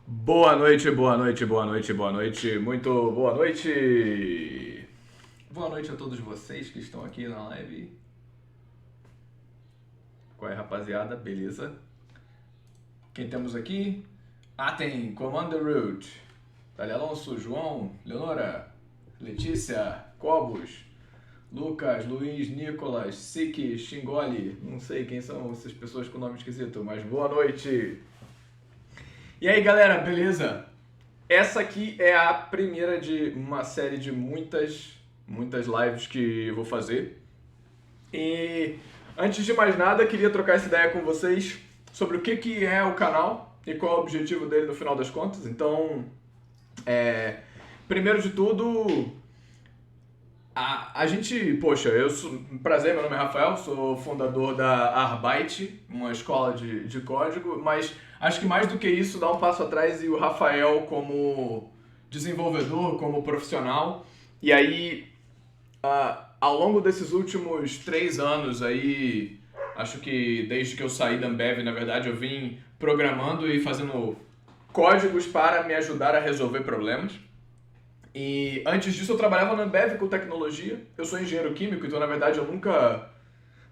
Boa noite, boa noite, boa noite, boa noite, muito boa noite. Boa noite a todos vocês que estão aqui na live. Qual é, rapaziada? Beleza? Quem temos aqui? Ah, tem Commander Root, Dali Alonso, João, Leonora, Letícia, Cobos, Lucas, Luiz, Nicolas, Siki, Xingoli. Não sei quem são essas pessoas com nome esquisito, mas boa noite. E aí, galera, beleza? Essa aqui é a primeira de uma série de muitas lives que eu vou fazer. E antes de mais nada, queria trocar essa ideia com vocês sobre o que é o canal e qual é o objetivo dele no final das contas. Então, primeiro de tudo, a gente, poxa, prazer, meu nome é Rafael, sou fundador da Arbite, uma escola de código, mas acho que mais do que isso, dá um passo atrás e o Rafael como desenvolvedor, como profissional. E aí, ao longo desses últimos 3 anos aí, acho que desde que eu saí da Ambev, na verdade, eu vim programando e fazendo códigos para me ajudar a resolver problemas. E antes disso eu trabalhava na Ambev com tecnologia. Eu sou engenheiro químico, então na verdade eu nunca...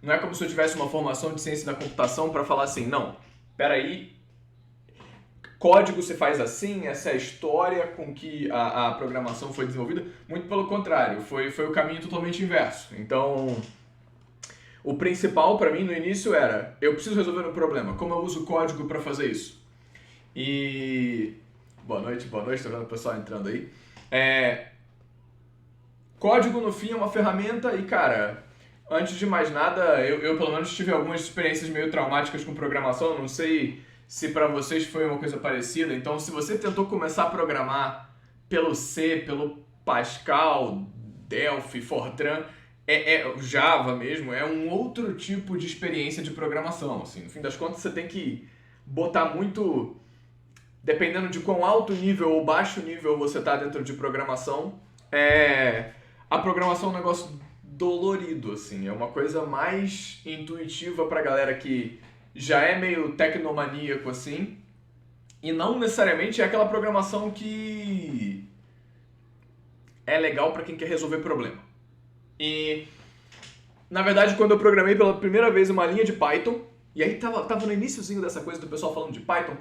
Não é como se eu tivesse uma formação de ciência da computação para falar assim, não, peraí, código se faz assim, essa é a história com que a programação foi desenvolvida. Muito pelo contrário, foi o caminho totalmente inverso. Então, o principal para mim no início era, eu preciso resolver um problema, como eu uso código para fazer isso? E... boa noite, tô vendo o pessoal entrando aí. Código, no fim, é uma ferramenta e, cara, antes de mais nada, eu pelo menos tive algumas experiências meio traumáticas com programação, não sei se pra vocês foi uma coisa parecida. Então, se você tentou começar a programar pelo C, pelo Pascal, Delphi, Fortran, Java mesmo, é um outro tipo de experiência de programação, assim. No fim das contas, você tem que botar muito... Dependendo de quão alto nível ou baixo nível você tá dentro de programação, a programação é um negócio dolorido, assim. É uma coisa mais intuitiva pra galera que já é meio tecnomaníaco, assim. E não necessariamente é aquela programação que é legal pra quem quer resolver problema. E, na verdade, quando eu programei pela primeira vez uma linha de Python, e aí tava no iniciozinho dessa coisa do pessoal falando de Python,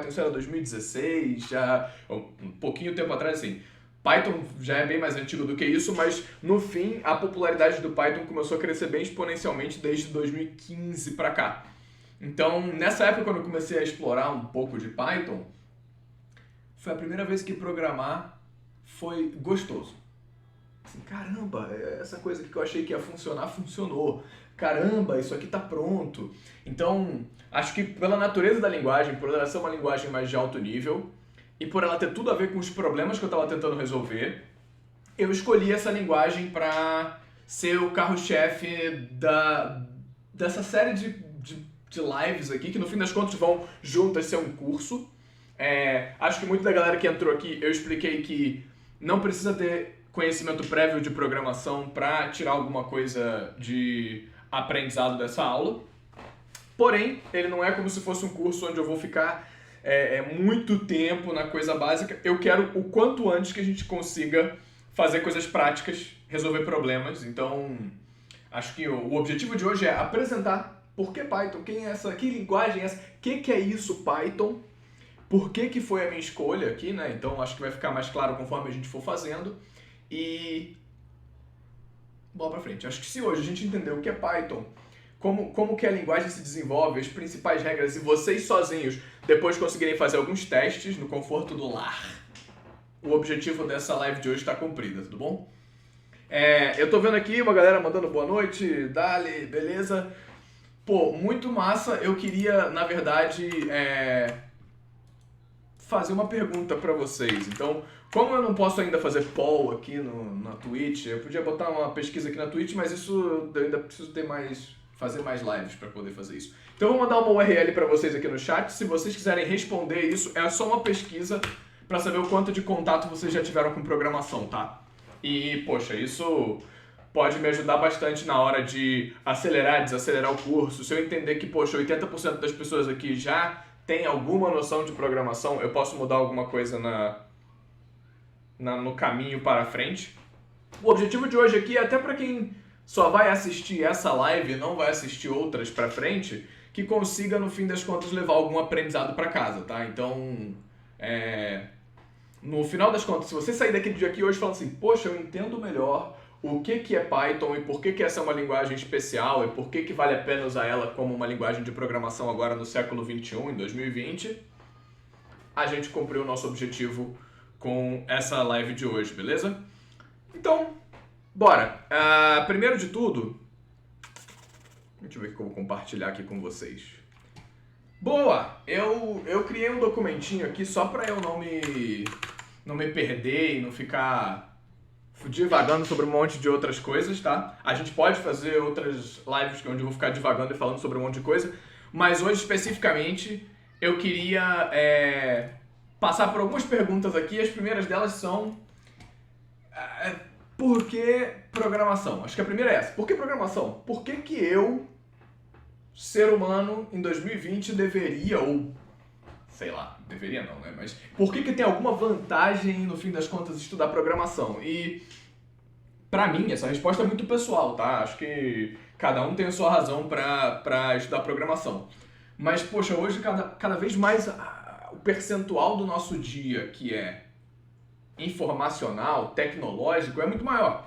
isso era 2016, já um pouquinho tempo atrás, assim. Python já é bem mais antigo do que isso, mas no fim a popularidade do Python começou a crescer bem exponencialmente desde 2015 pra cá. Então, nessa época, quando eu comecei a explorar um pouco de Python, foi a primeira vez que programar foi gostoso. Assim, caramba, essa coisa que eu achei que ia funcionar, funcionou. Caramba, isso aqui tá pronto. Então, acho que pela natureza da linguagem, por ela ser uma linguagem mais de alto nível, e por ela ter tudo a ver com os problemas que eu estava tentando resolver, eu escolhi essa linguagem para ser o carro-chefe dessa série de lives aqui, que no fim das contas vão juntas ser um curso. Acho que muita da galera que entrou aqui, eu expliquei que não precisa ter conhecimento prévio de programação para tirar alguma coisa de aprendizado dessa aula. Porém, ele não é como se fosse um curso onde eu vou ficar muito tempo na coisa básica. Eu quero o quanto antes que a gente consiga fazer coisas práticas, resolver problemas. Então, acho que o objetivo de hoje é apresentar por que Python, quem é essa, que linguagem é essa, o que é isso Python, por que foi a minha escolha aqui, né? Então, acho que vai ficar mais claro conforme a gente for fazendo. E bola pra frente. Acho que se hoje a gente entender o que é Python, como que a linguagem se desenvolve, as principais regras, e vocês sozinhos depois conseguirem fazer alguns testes no conforto do lar, o objetivo dessa live de hoje está cumprido, tudo bom? Eu tô vendo aqui uma galera mandando boa noite, Dali, beleza? Pô, muito massa. Eu queria, na verdade, fazer uma pergunta pra vocês. Então, como eu não posso ainda fazer poll aqui na Twitch, eu podia botar uma pesquisa aqui na Twitch, mas isso eu ainda preciso fazer mais lives para poder fazer isso. Então eu vou mandar uma URL para vocês aqui no chat. Se vocês quiserem responder isso, é só uma pesquisa para saber o quanto de contato vocês já tiveram com programação, tá? E, poxa, isso pode me ajudar bastante na hora de acelerar, desacelerar o curso. Se eu entender que, poxa, 80% das pessoas aqui já tem alguma noção de programação, eu posso mudar alguma coisa no caminho para frente. O objetivo de hoje aqui é até para quem só vai assistir essa live e não vai assistir outras para frente, que consiga, no fim das contas, levar algum aprendizado para casa, tá? Então, no final das contas, se você sair daquele dia aqui hoje falando assim, poxa, eu entendo melhor o que é Python e por que essa é uma linguagem especial e por que vale a pena usar ela como uma linguagem de programação agora no século XXI, em 2020, a gente cumpriu o nosso objetivo com essa live de hoje, beleza? Então, bora! Primeiro de tudo, deixa eu ver o que eu vou compartilhar aqui com vocês. Boa! Eu criei um documentinho aqui só para eu não me perder e não ficar divagando sobre um monte de outras coisas, tá? A gente pode fazer outras lives onde eu vou ficar divagando e falando sobre um monte de coisa, mas hoje especificamente eu queria passar por algumas perguntas aqui. As primeiras delas são por que programação? Acho que a primeira é essa. Por que programação? Por que eu, ser humano, em 2020 deveria, ou sei lá, deveria não, né? Mas por que tem alguma vantagem, no fim das contas, estudar programação? E, pra mim, essa resposta é muito pessoal, tá? Acho que cada um tem a sua razão pra estudar programação. Mas, poxa, hoje cada vez mais o percentual do nosso dia que é informacional, tecnológico, é muito maior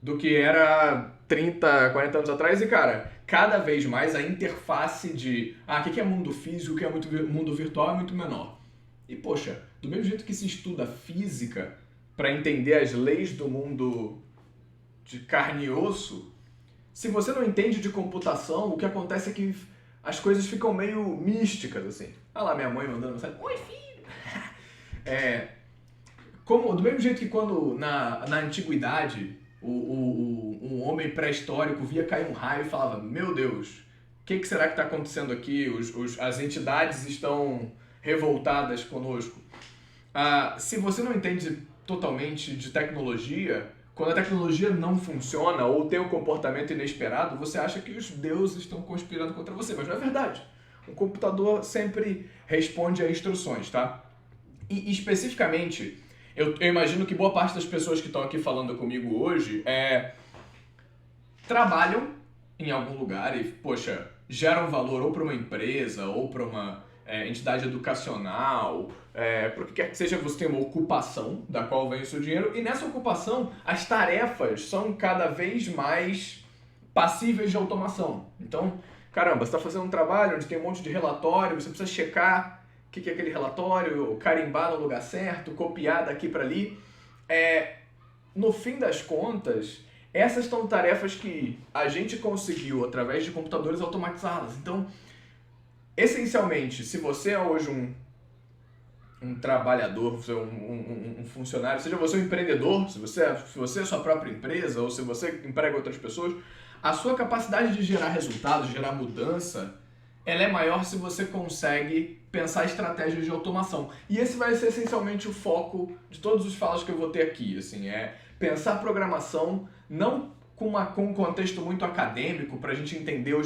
do que era 30, 40 anos atrás. E, cara, cada vez mais a interface de o que é mundo físico, o que é mundo virtual é muito menor. E, poxa, do mesmo jeito que se estuda física para entender as leis do mundo de carne e osso, se você não entende de computação, o que acontece é que as coisas ficam meio místicas, assim. Olha lá minha mãe mandando mensagem. Oi, filho! Do mesmo jeito que quando na antiguidade um homem pré-histórico via cair um raio e falava, meu Deus, o que será que está acontecendo aqui? As entidades estão revoltadas conosco. Se você não entende totalmente de tecnologia, quando a tecnologia não funciona ou tem um comportamento inesperado, você acha que os deuses estão conspirando contra você, mas não é verdade. Um computador sempre responde a instruções, tá? E especificamente, eu imagino que boa parte das pessoas que estão aqui falando comigo hoje trabalham em algum lugar e, poxa, geram valor ou para uma empresa ou para uma entidade educacional, para o que quer que seja, você tem uma ocupação da qual vem o seu dinheiro, e nessa ocupação as tarefas são cada vez mais passíveis de automação. Então, caramba, você está fazendo um trabalho onde tem um monte de relatório, você precisa checar o que é aquele relatório, carimbar no lugar certo, copiar daqui para ali. No fim das contas, essas são tarefas que a gente conseguiu através de computadores automatizadas. Então, essencialmente, se você é hoje um trabalhador, um funcionário, seja você um empreendedor, se você é sua própria empresa ou se você emprega outras pessoas, a sua capacidade de gerar resultados, de gerar mudança, ela é maior se você consegue pensar estratégias de automação. E esse vai ser essencialmente o foco de todos os falas que eu vou ter aqui. Assim, pensar programação não com um contexto muito acadêmico para a gente entender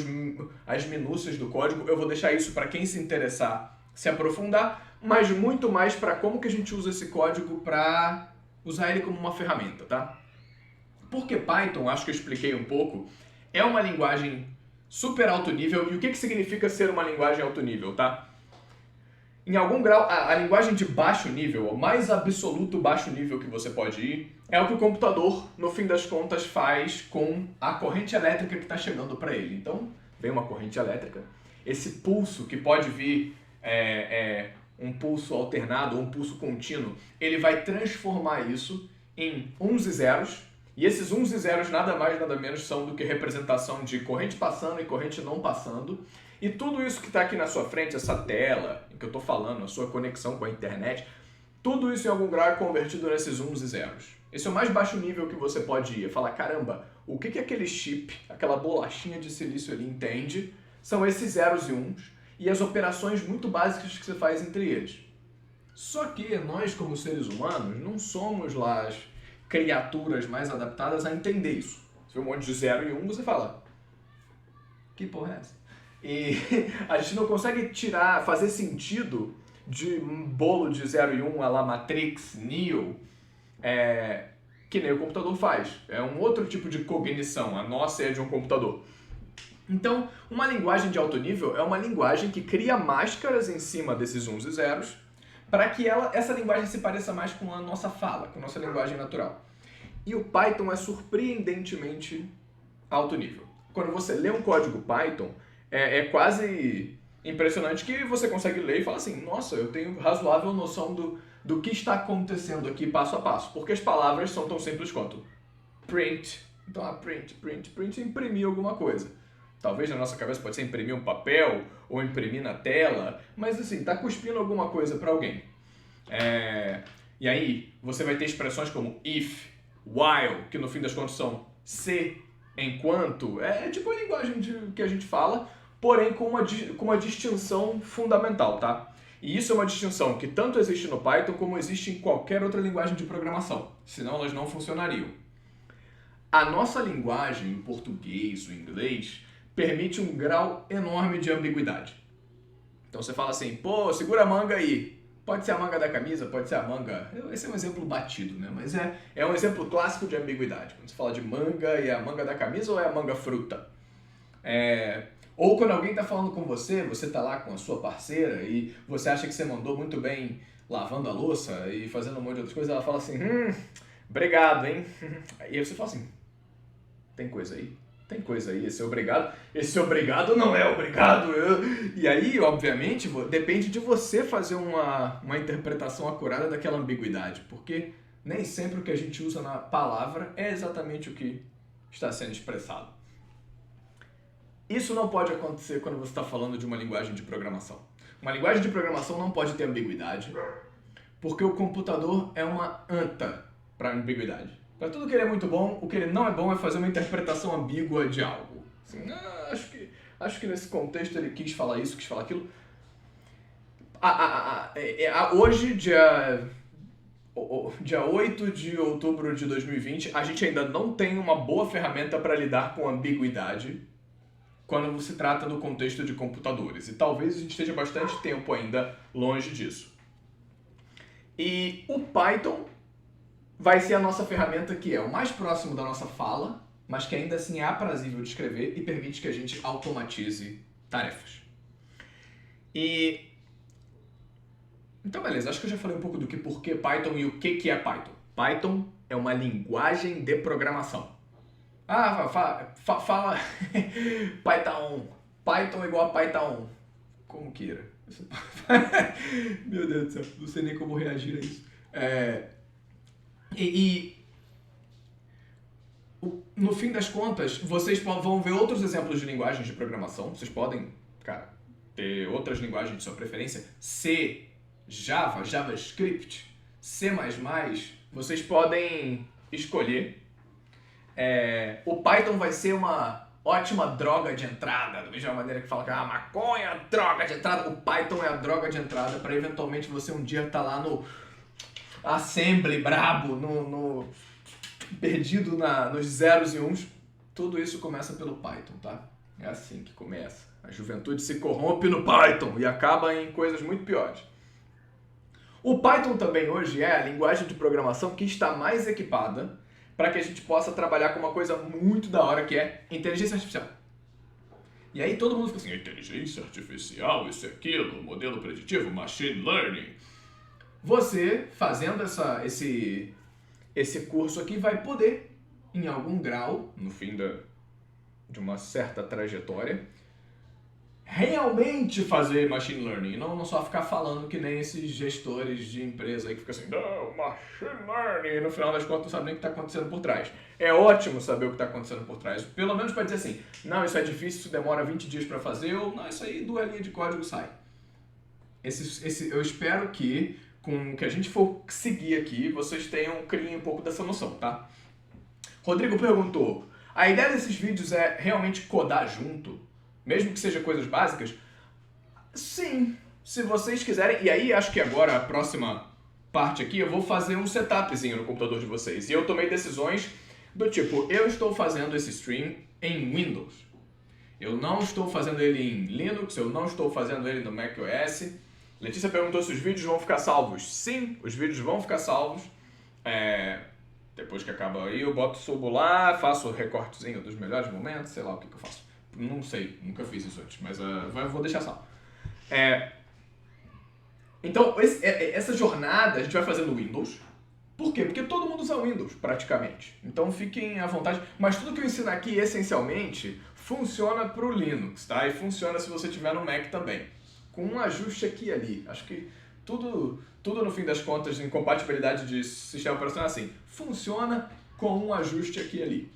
as minúcias do código. Eu vou deixar isso para quem se interessar se aprofundar, mas muito mais para como que a gente usa esse código para usar ele como uma ferramenta, tá? Porque Python, acho que eu expliquei um pouco, é uma linguagem super alto nível. E o que significa ser uma linguagem alto nível, tá? Em algum grau, a linguagem de baixo nível, o mais absoluto baixo nível que você pode ir, é o que o computador, no fim das contas, faz com a corrente elétrica que está chegando para ele. Então, vem uma corrente elétrica, esse pulso que pode vir um pulso alternado ou um pulso contínuo, ele vai transformar isso em uns e zeros, e esses uns e zeros nada mais nada menos são do que representação de corrente passando e corrente não passando. E tudo isso que está aqui na sua frente, essa tela em que eu estou falando, a sua conexão com a internet, tudo isso em algum grau é convertido nesses uns e zeros. Esse é o mais baixo nível que você pode ir. Falar, caramba, o que aquele chip, aquela bolachinha de silício ali entende, são esses zeros e uns, e as operações muito básicas que você faz entre eles. Só que nós, como seres humanos, não somos lá as criaturas mais adaptadas a entender isso. Você vê um monte de 0 e 1, você fala, que porra é essa? E a gente não consegue fazer sentido de um bolo de 0 e 1 à la Matrix, Neo, que nem o computador faz. É um outro tipo de cognição, a nossa é de um computador. Então, uma linguagem de alto nível é uma linguagem que cria máscaras em cima desses uns e zeros para que essa linguagem se pareça mais com a nossa fala, com a nossa linguagem natural. E o Python é surpreendentemente alto nível. Quando você lê um código Python, é quase impressionante que você consegue ler e falar assim, nossa, eu tenho razoável noção do que está acontecendo aqui passo a passo, porque as palavras são tão simples quanto print. Então, print é imprimir alguma coisa. Talvez na nossa cabeça pode ser imprimir um papel ou imprimir na tela, mas assim, tá cuspindo alguma coisa para alguém. E aí, você vai ter expressões como if, while, que no fim das contas são se, enquanto, é tipo a linguagem que a gente fala, porém com uma distinção fundamental, tá? E isso é uma distinção que tanto existe no Python como existe em qualquer outra linguagem de programação, senão elas não funcionariam. A nossa linguagem, o português, o inglês, permite um grau enorme de ambiguidade. Então você fala assim, pô, segura a manga aí. Pode ser a manga da camisa, pode ser a manga... Esse é um exemplo batido, né? Mas é um exemplo clássico de ambiguidade. Quando você fala de manga, é a manga da camisa ou é a manga fruta? Ou quando alguém está falando com você está lá com a sua parceira e você acha que você mandou muito bem lavando a louça e fazendo um monte de outras coisas, ela fala assim, obrigado, hein? E aí você fala assim, tem coisa aí? Tem coisa aí, esse obrigado não é obrigado. E aí, obviamente, depende de você fazer uma interpretação acurada daquela ambiguidade, porque nem sempre o que a gente usa na palavra é exatamente o que está sendo expressado. Isso não pode acontecer quando você está falando de uma linguagem de programação. Uma linguagem de programação não pode ter ambiguidade, porque o computador é uma anta para ambiguidade. Para tudo que ele é muito bom, o que ele não é bom é fazer uma interpretação ambígua de algo. Assim, acho que nesse contexto ele quis falar isso, quis falar aquilo. Hoje, dia 8 de outubro de 2020, a gente ainda não tem uma boa ferramenta para lidar com ambiguidade quando se trata do contexto de computadores. E talvez a gente esteja bastante tempo ainda longe disso. E o Python vai ser a nossa ferramenta que é o mais próximo da nossa fala, mas que ainda assim é aprazível de escrever e permite que a gente automatize tarefas. Então beleza, acho que eu já falei um pouco do por que Python e o que é Python. Python é uma linguagem de programação. Fala Python. Python igual a Python. Como queira. Meu Deus do céu, não sei nem como reagir a isso. No fim das contas, vocês vão ver outros exemplos de linguagens de programação. Vocês podem, ter outras linguagens de sua preferência. C, Java, JavaScript, C++. Vocês podem escolher. O Python vai ser uma ótima droga de entrada. Da mesma maneira que fala que a maconha é a droga de entrada, o Python é a droga de entrada para eventualmente você um dia estar lá no assembly brabo, perdido nos zeros e uns. Tudo isso começa pelo Python, tá? É assim que começa. A juventude se corrompe no Python e acaba em coisas muito piores. O Python também hoje é a linguagem de programação que está mais equipada para que a gente possa trabalhar com uma coisa muito da hora que é inteligência artificial. E aí todo mundo fica assim, inteligência artificial, isso e aquilo, modelo preditivo, machine learning. Você, fazendo esse curso aqui, vai poder, em algum grau, no fim de uma certa trajetória, realmente fazer machine learning, e não só ficar falando que nem esses gestores de empresa aí que ficam assim, não, machine learning, e no final das contas não sabe nem o que está acontecendo por trás. É ótimo saber o que está acontecendo por trás, pelo menos para dizer assim, não, isso é difícil, isso demora 20 dias para fazer, ou não, isso aí 2 linhas de código sai. Eu espero que, com o que a gente for seguir aqui, vocês criem um pouco dessa noção, tá? Rodrigo perguntou, a ideia desses vídeos é realmente codar junto? Mesmo que seja coisas básicas? Sim, se vocês quiserem. E aí, acho que agora, a próxima parte aqui, eu vou fazer um setupzinho no computador de vocês. E eu tomei decisões do tipo, eu estou fazendo esse stream em Windows. Eu não estou fazendo ele em Linux, eu não estou fazendo ele no macOS. Letícia perguntou se os vídeos vão ficar salvos. Sim, os vídeos vão ficar salvos. Depois que acaba aí, eu subo lá, faço o recortezinho dos melhores momentos, sei lá o que eu faço. Não sei, nunca fiz isso antes, mas eu vou deixar salvo. Então, essa jornada a gente vai fazer no Windows. Por quê? Porque todo mundo usa Windows, praticamente. Então fiquem à vontade. Mas tudo que eu ensino aqui, essencialmente, funciona para o Linux, tá? E funciona se você tiver no Mac também. Com um ajuste aqui e ali. Acho que tudo no fim das contas, em compatibilidade de sistema operacional, assim, funciona com um ajuste aqui e ali.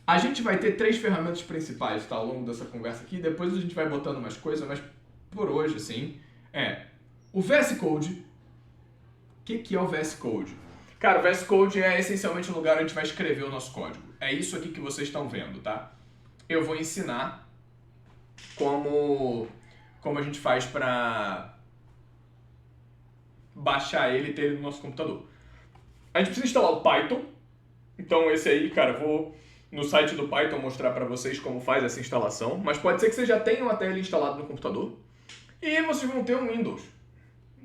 A gente vai ter 3 ferramentas principais, tá? Ao longo dessa conversa aqui. Depois a gente vai botando mais coisas, mas por hoje, assim, o VS Code. O que é o VS Code? Cara, o VS Code é essencialmente o lugar onde a gente vai escrever o nosso código. É isso aqui que vocês estão vendo, tá? Eu vou ensinar como a gente faz para baixar ele e ter ele no nosso computador. A gente precisa instalar o Python. Então esse aí, cara, eu vou no site do Python mostrar para vocês como faz essa instalação. Mas pode ser que vocês já tenham até ele instalado no computador. E vocês vão ter um Windows.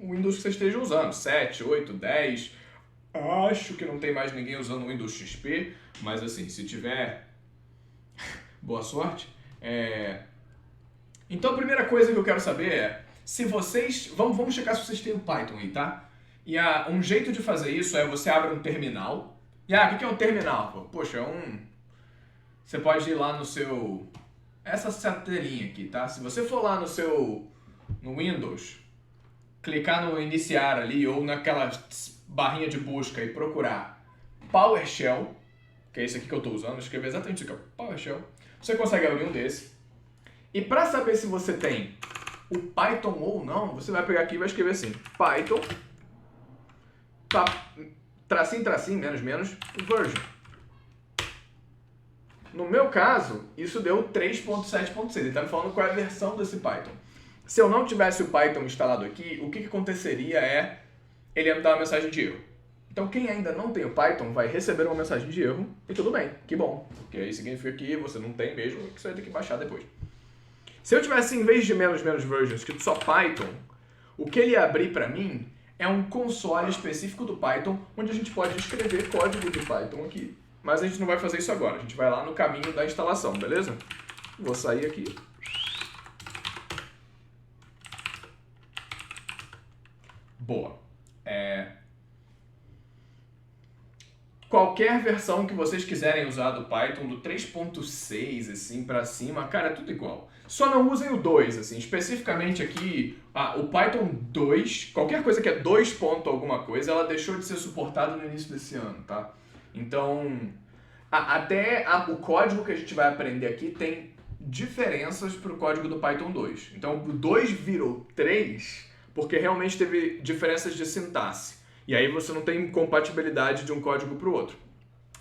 O Windows que vocês estejam usando, 7, 8, 10... Acho que não tem mais ninguém usando o Windows XP, mas assim, se tiver, boa sorte. Então a primeira coisa que eu quero saber é, se vocês, vamos checar se vocês têm o Python aí, tá? E um jeito de fazer isso é você abre um terminal. E o que é um terminal? Poxa, você pode ir lá no seu, essa telinha aqui, tá? Se você for lá no Windows, clicar no iniciar ali ou naquela barrinha de busca e procurar PowerShell, que é esse aqui que eu estou usando, escrever exatamente isso aqui, PowerShell, você consegue abrir um desse. E para saber se você tem o Python ou não, você vai pegar aqui e vai escrever assim, Python, tracinho, menos, version. No meu caso, isso deu 3.7.6, ele está me falando qual é a versão desse Python. Se eu não tivesse o Python instalado aqui, o que aconteceria ele ia me dar uma mensagem de erro. Então quem ainda não tem o Python vai receber uma mensagem de erro e tudo bem, que bom. Porque aí significa que você não tem mesmo, que você vai ter que baixar depois. Se eu tivesse, em vez de menos version, escrito só Python, o que ele ia abrir para mim é um console específico do Python, onde a gente pode escrever código de Python aqui. Mas a gente não vai fazer isso agora, a gente vai lá no caminho da instalação, beleza? Vou sair aqui. Boa. Qualquer versão que vocês quiserem usar do Python, do 3.6 assim pra cima, cara, é tudo igual. Só não usem o 2, assim, especificamente aqui, o Python 2, qualquer coisa que é 2 ponto alguma coisa, ela deixou de ser suportada no início desse ano, tá? Então, até o código que a gente vai aprender aqui tem diferenças pro código do Python 2. Então, o 2 virou 3 porque realmente teve diferenças de sintaxe. E aí você não tem compatibilidade de um código para o outro.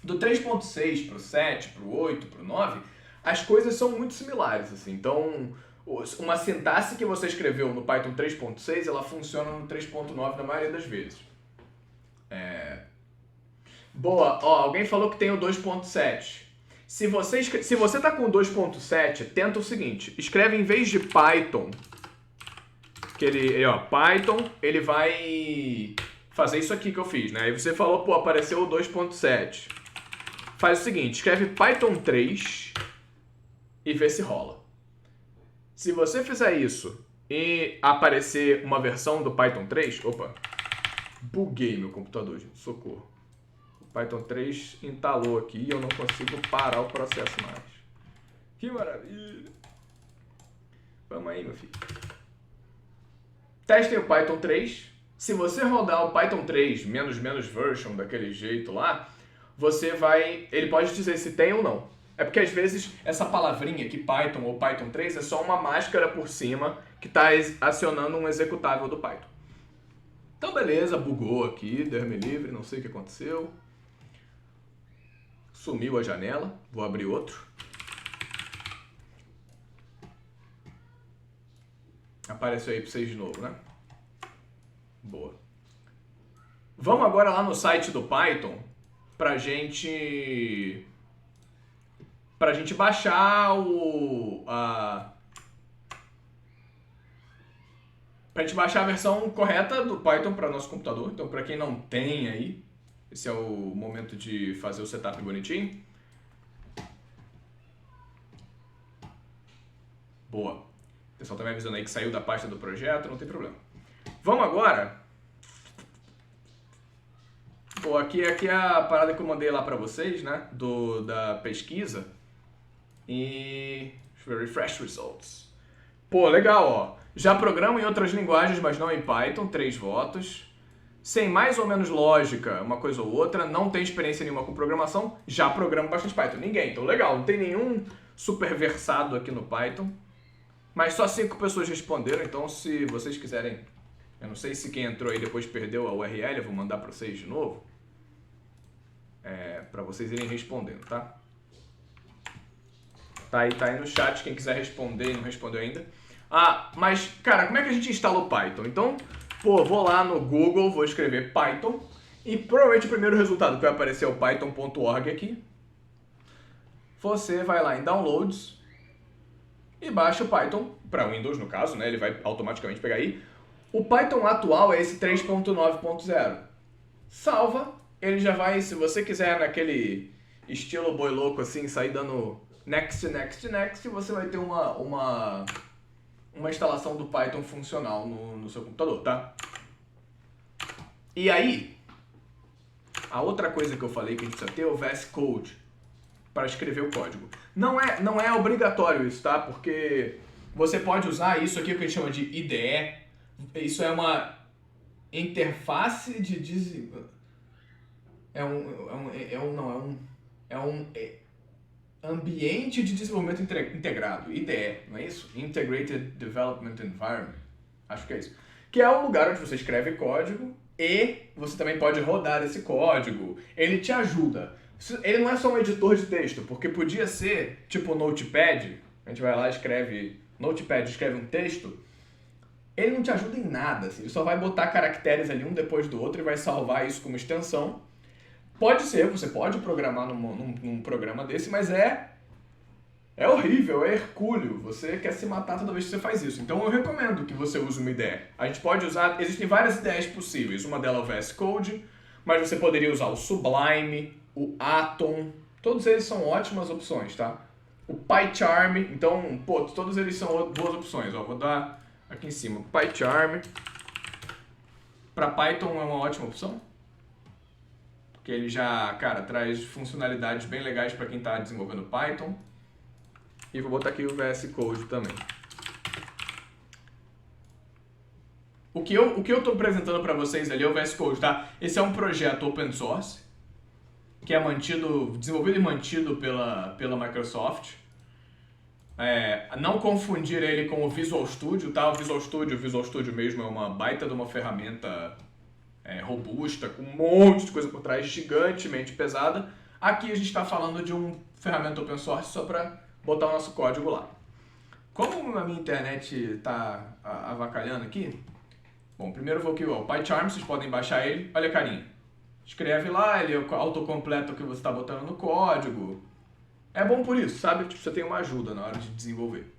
Do 3.6 para o 7, para o 8, para o 9, as coisas são muito similares. Assim. Então, uma sintaxe que você escreveu no Python 3.6, ela funciona no 3.9 na maioria das vezes. Boa, alguém falou que tem o 2.7. Se você está com o 2.7, tenta o seguinte, escreve em vez de Python, Python, ele vai fazer isso aqui que eu fiz, né? Aí você falou, apareceu o 2.7. Faz o seguinte, escreve Python 3 e vê se rola. Se você fizer isso e aparecer uma versão do Python 3... Opa, buguei meu computador, gente, socorro. O Python 3 entalou aqui e eu não consigo parar o processo mais. Que maravilha! Vamos aí, meu filho. Testem o Python 3. Se você rodar o Python 3 menos version daquele jeito lá, você vai... Ele pode dizer se tem ou não. É porque às vezes essa palavrinha aqui, Python ou Python 3, é só uma máscara por cima que está acionando um executável do Python. Então beleza, bugou aqui, Deus me livre, não sei o que aconteceu. Sumiu a janela, vou abrir outro. Apareceu aí para vocês de novo, né? Boa. Vamos agora lá no site do Python pra gente pra gente baixar pra gente baixar a versão correta do Python para nosso computador. Então, para quem não tem aí, esse é o momento de fazer o setup bonitinho. Boa. O pessoal tá me avisando aí que saiu da pasta do projeto, não tem problema. Vamos agora. Pô, aqui é a parada que eu mandei lá pra vocês, né? Da pesquisa. E... deixa eu ver, refresh results. Pô, legal, ó. Já programo em outras linguagens, mas não em Python, 3 votos. Sem mais ou menos lógica, uma coisa ou outra, não tem experiência nenhuma com programação, já programo bastante Python. Ninguém, então legal, não tem nenhum super versado aqui no Python. Mas só 5 pessoas responderam, então se vocês quiserem... eu não sei se quem entrou aí depois perdeu a URL, eu vou mandar para vocês de novo. Para vocês irem respondendo, tá? Tá aí no chat, quem quiser responder e não respondeu ainda. Ah, mas, cara, como é que a gente instala o Python? Então, pô, vou lá no Google, vou escrever Python, e provavelmente o primeiro resultado que vai aparecer é o python.org aqui. Você vai lá em Downloads e baixa o Python, para Windows no caso, né? Ele vai automaticamente pegar aí. O Python atual é esse 3.9.0. Salva, ele já vai, se você quiser naquele estilo boi louco assim, sair dando next, next, next, você vai ter uma instalação do Python funcional no seu computador, tá? E aí, a outra coisa que eu falei que a gente precisa ter é o VS Code para escrever o código. Não é obrigatório isso, tá? Porque você pode usar isso aqui que a gente chama de IDE. Isso é uma interface de... é um ambiente de desenvolvimento integrado, IDE, não é isso? Integrated Development Environment, acho que é isso. Que é um lugar onde você escreve código e você também pode rodar esse código. Ele te ajuda. Ele não é só um editor de texto, porque podia ser tipo o Notepad, a gente vai lá e escreve Notepad, escreve um texto, ele não te ajuda em nada, assim, ele só vai botar caracteres ali um depois do outro e vai salvar isso como extensão. Pode ser, você pode programar num programa desse, mas é horrível, é hercúleo. Você quer se matar toda vez que você faz isso. Então eu recomendo que você use uma IDE. A gente pode usar, existem várias IDEs possíveis. Uma delas é o VS Code, mas você poderia usar o Sublime, o Atom. Todos eles são ótimas opções, tá? O PyCharm, então, pô, todos eles são boas opções. Ó, vou dar aqui em cima. PyCharm. Para Python é uma ótima opção. Que ele já, cara, traz funcionalidades bem legais para quem está desenvolvendo Python. E vou botar aqui o VS Code também. O que eu estou apresentando para vocês ali é o VS Code, tá? Esse é um projeto open source, que é desenvolvido e mantido pela Microsoft. Não confundir ele com o Visual Studio, tá? O Visual Studio mesmo é uma baita de uma ferramenta robusta, com um monte de coisa por trás, gigantemente pesada. Aqui a gente está falando de uma ferramenta open source só para botar o nosso código lá. Como a minha internet está avacalhando aqui, bom, primeiro eu vou aqui, ó, o PyCharm, vocês podem baixar ele, olha a carinha. Escreve lá, ele autocompleta o que você está botando no código. É bom por isso, sabe? Tipo, você tem uma ajuda na hora de desenvolver.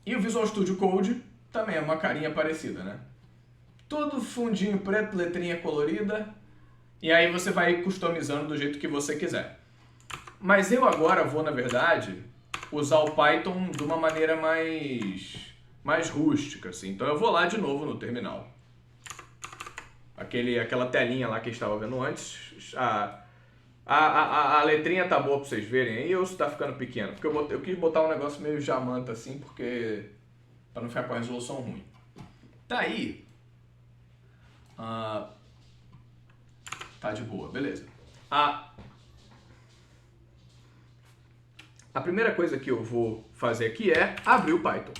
E o Visual Studio Code também é uma carinha parecida, né? Tudo fundinho preto, letrinha colorida, e aí você vai customizando do jeito que você quiser. Mas eu agora vou, na verdade, usar o Python de uma maneira mais rústica, assim. Então eu vou lá de novo no terminal. Aquela telinha lá que a gente estava vendo antes, a letrinha tá boa para vocês verem aí, ou se tá ficando pequeno? Porque eu quis botar um negócio meio jamanta assim, porque para não ficar com a resolução ruim. Tá aí. Tá de boa, beleza. A primeira coisa que eu vou fazer aqui é abrir o Python.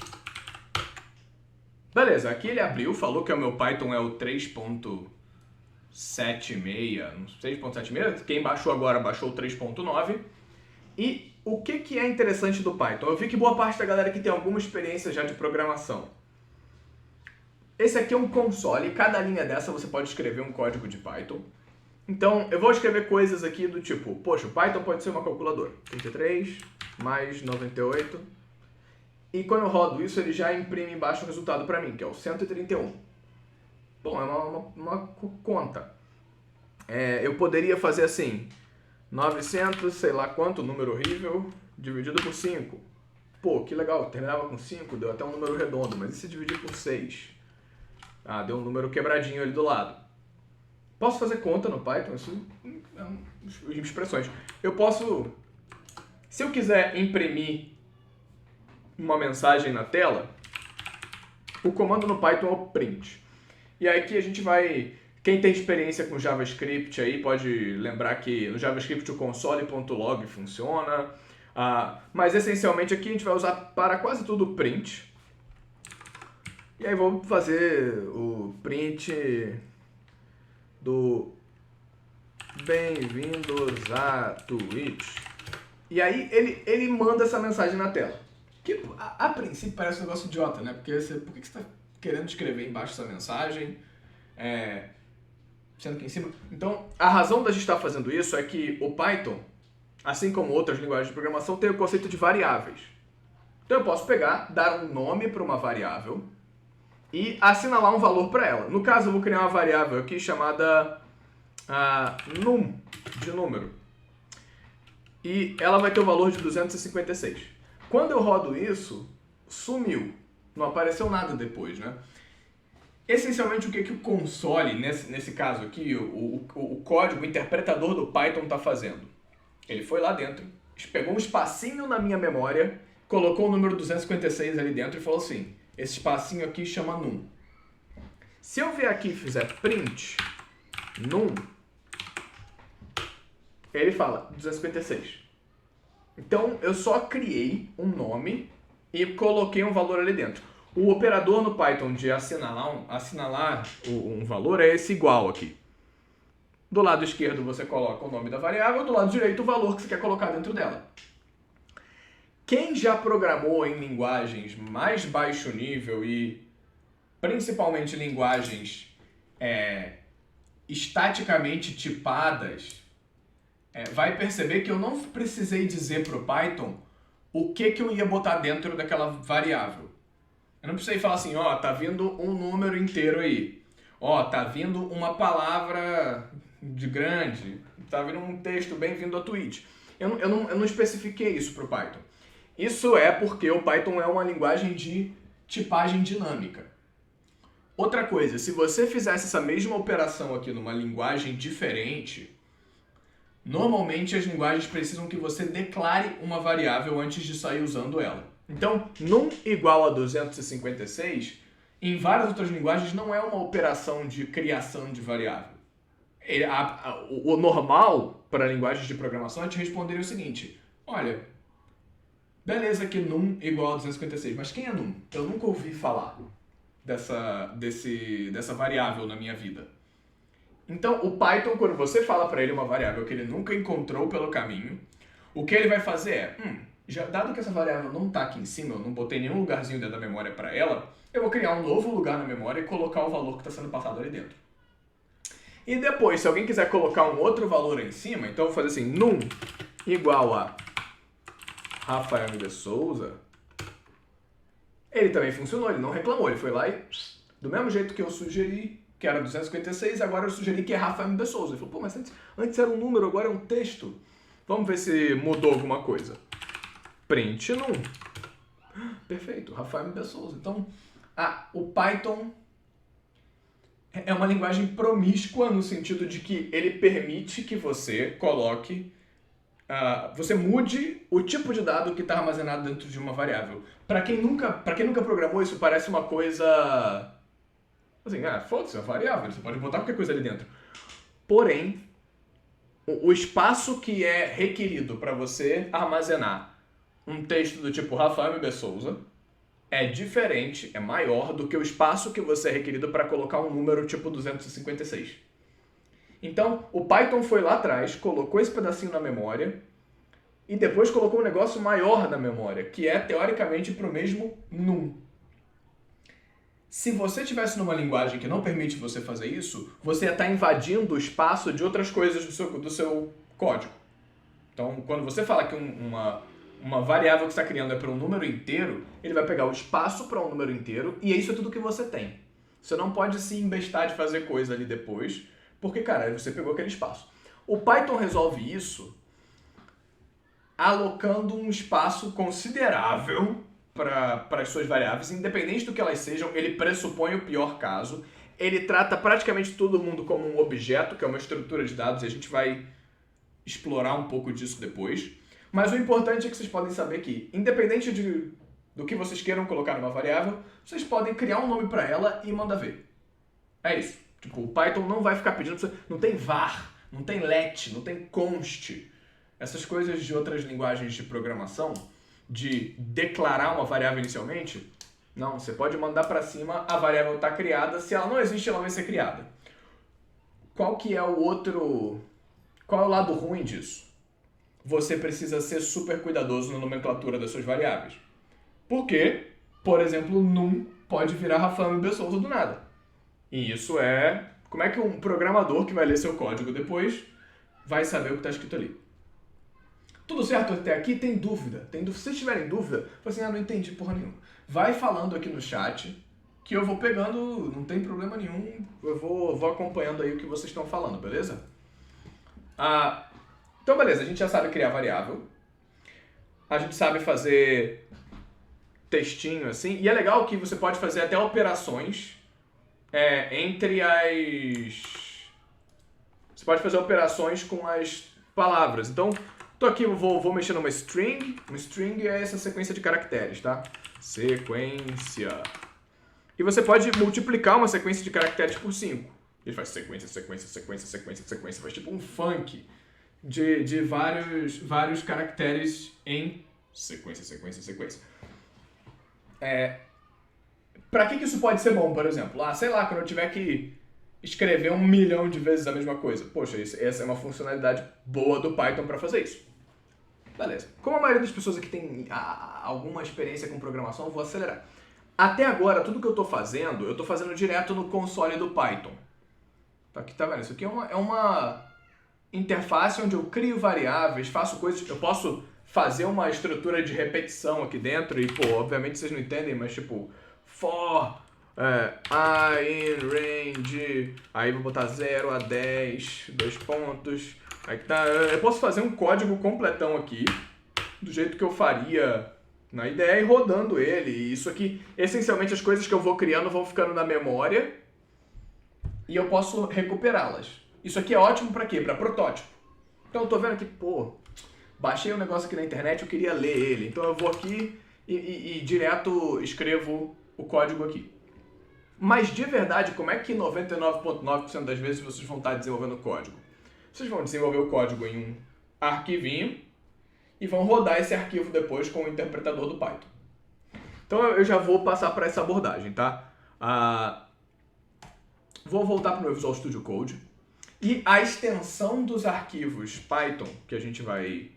Beleza, aqui ele abriu, falou que o meu Python é o 3.76, quem baixou agora baixou o 3.9. E o que é interessante do Python? Eu vi que boa parte da galera aqui tem alguma experiência já de programação. Esse aqui é um console, cada linha dessa você pode escrever um código de Python. Então, eu vou escrever coisas aqui do tipo, poxa, o Python pode ser uma calculadora. 33 mais 98. E quando eu rodo isso, ele já imprime embaixo o resultado para mim, que é o 131. Bom, é uma conta. Eu poderia fazer assim, 900, sei lá quanto, número horrível, dividido por 5. Pô, que legal, terminava com 5, deu até um número redondo, mas e se dividir por 6? Ah, deu um número quebradinho ali do lado. Posso fazer conta no Python, isso é expressões. Eu posso, se eu quiser imprimir uma mensagem na tela, o comando no Python é o print. E aí aqui a gente vai, quem tem experiência com JavaScript aí pode lembrar que no JavaScript o console.log funciona, mas essencialmente aqui a gente vai usar para quase tudo o print. E aí vou fazer o print do bem-vindos a Twitch. E aí ele manda essa mensagem na tela. Que a princípio parece um negócio idiota, né? Porque por que você está querendo escrever embaixo essa mensagem? Sendo que em cima... Então, a razão da gente estar fazendo isso é que o Python, assim como outras linguagens de programação, tem o conceito de variáveis. Então eu posso pegar, dar um nome para uma variável e assinalar um valor para ela. No caso, eu vou criar uma variável aqui chamada num, de número. E ela vai ter o valor de 256. Quando eu rodo isso, sumiu. Não apareceu nada depois, né? Essencialmente, o que o console, nesse caso aqui, o código, o interpretador do Python está fazendo? Ele foi lá dentro, pegou um espacinho na minha memória, colocou o número 256 ali dentro e falou assim, esse espacinho aqui chama num. Se eu vier aqui e fizer print num, ele fala 256. Então, eu só criei um nome e coloquei um valor ali dentro. O operador no Python de assinalar um valor é esse igual aqui. Do lado esquerdo você coloca o nome da variável, do lado direito o valor que você quer colocar dentro dela. Quem já programou em linguagens mais baixo nível e principalmente linguagens estaticamente tipadas, vai perceber que eu não precisei dizer para o Python o que eu ia botar dentro daquela variável. Eu não precisei falar assim, ó, tá vindo um número inteiro aí. Ó, tá vindo uma palavra de grande. Tá vindo um texto bem-vindo a Twitch. Eu não especifiquei isso para o Python. Isso é porque o Python é uma linguagem de tipagem dinâmica. Outra coisa, se você fizesse essa mesma operação aqui numa linguagem diferente, normalmente as linguagens precisam que você declare uma variável antes de sair usando ela. Então, num igual a 256, em várias outras linguagens não é uma operação de criação de variável. O normal para linguagens de programação é te responder o seguinte, olha, beleza que num igual a 256, mas quem é num? Eu nunca ouvi falar dessa variável na minha vida. Então, o Python, quando você fala para ele uma variável que ele nunca encontrou pelo caminho, o que ele vai fazer dado que essa variável não está aqui em cima, eu não botei nenhum lugarzinho dentro da memória para ela, eu vou criar um novo lugar na memória e colocar o valor que está sendo passado ali dentro. E depois, se alguém quiser colocar um outro valor em cima, então eu vou fazer assim, num igual a Rafael de Souza, ele também funcionou, ele não reclamou, ele foi lá e, do mesmo jeito que eu sugeri, que era 256, agora eu sugeri que é Rafael de Souza. Ele falou, pô, mas antes era um número, agora é um texto. Vamos ver se mudou alguma coisa. Print num. Perfeito, Rafael de Souza. Então, o Python é uma linguagem promíscua no sentido de que ele permite que você coloque, você mude o tipo de dado que está armazenado dentro de uma variável. Para quem nunca programou, isso parece uma coisa assim, foda-se, é uma variável, você pode botar qualquer coisa ali dentro. Porém, o espaço que é requerido para você armazenar um texto do tipo Rafael M. Souza é diferente, é maior do que o espaço que você é requerido para colocar um número tipo 256. Então, o Python foi lá atrás, colocou esse pedacinho na memória e depois colocou um negócio maior na memória, que é, teoricamente, para o mesmo num. Se você estivesse numa linguagem que não permite você fazer isso, você ia estar invadindo o espaço de outras coisas do seu código. Então, quando você fala que uma variável que você está criando é para um número inteiro, ele vai pegar o espaço para um número inteiro e isso é tudo que você tem. Você não pode se embestar de fazer coisa ali depois, porque, cara, você pegou aquele espaço. O Python resolve isso alocando um espaço considerável para as suas variáveis, independente do que elas sejam, ele pressupõe o pior caso, ele trata praticamente todo mundo como um objeto, que é uma estrutura de dados, e a gente vai explorar um pouco disso depois. Mas o importante é que vocês podem saber que, independente do que vocês queiram colocar numa variável, vocês podem criar um nome para ela e mandar ver. É isso. Tipo, o Python não vai ficar pedindo... Não tem var, não tem let, não tem const. Essas coisas de outras linguagens de programação, de declarar uma variável inicialmente, não, você pode mandar para cima, a variável está criada, se ela não existe, ela vai ser criada. Qual é o lado ruim disso? Você precisa ser super cuidadoso na nomenclatura das suas variáveis. Porque, por exemplo, num pode virar Rafael Bessouza do nada. E isso é... Como é que um programador que vai ler seu código depois vai saber o que está escrito ali? Tudo certo até aqui? Tem dúvida? Se vocês tiverem dúvida, fala assim, não entendi porra nenhuma. Vai falando aqui no chat, que eu vou pegando, não tem problema nenhum, eu vou acompanhando aí o que vocês estão falando, beleza? Então beleza, a gente já sabe criar variável, a gente sabe fazer textinho assim, e é legal que você pode fazer até operações entre as... Você pode fazer operações com as palavras, então... Tô aqui, eu vou mexer numa string. Uma string é essa sequência de caracteres, tá? Sequência. E você pode multiplicar uma sequência de caracteres por 5. Ele faz sequência, sequência, sequência, sequência, sequência. Faz tipo um funk de vários caracteres em sequência, sequência, sequência. Pra que isso pode ser bom, por exemplo? Sei lá, quando eu tiver que escrever 1 milhão de vezes a mesma coisa. Poxa, essa é uma funcionalidade boa do Python para fazer isso. Beleza. Como a maioria das pessoas aqui tem alguma experiência com programação, eu vou acelerar. Até agora, tudo que eu estou fazendo direto no console do Python. Aqui tá vendo? Isso aqui é uma interface onde eu crio variáveis, faço coisas... Eu posso fazer uma estrutura de repetição aqui dentro e, obviamente vocês não entendem, mas tipo... For... I in range, aí vou botar 0 a 10, 2 pontos, aí tá, eu posso fazer um código completão aqui, do jeito que eu faria na ideia e rodando ele, e isso aqui, essencialmente as coisas que eu vou criando vão ficando na memória e eu posso recuperá-las. Isso aqui é ótimo pra quê? Pra protótipo. Então eu tô vendo aqui, baixei um negócio aqui na internet, eu queria ler ele, então eu vou aqui e direto escrevo o código aqui. Mas de verdade, como é que 99,9% das vezes vocês vão estar desenvolvendo código? Vocês vão desenvolver o código em um arquivinho e vão rodar esse arquivo depois com o interpretador do Python. Então eu já vou passar para essa abordagem, tá? Vou voltar para o meu Visual Studio Code e a extensão dos arquivos Python que a gente vai...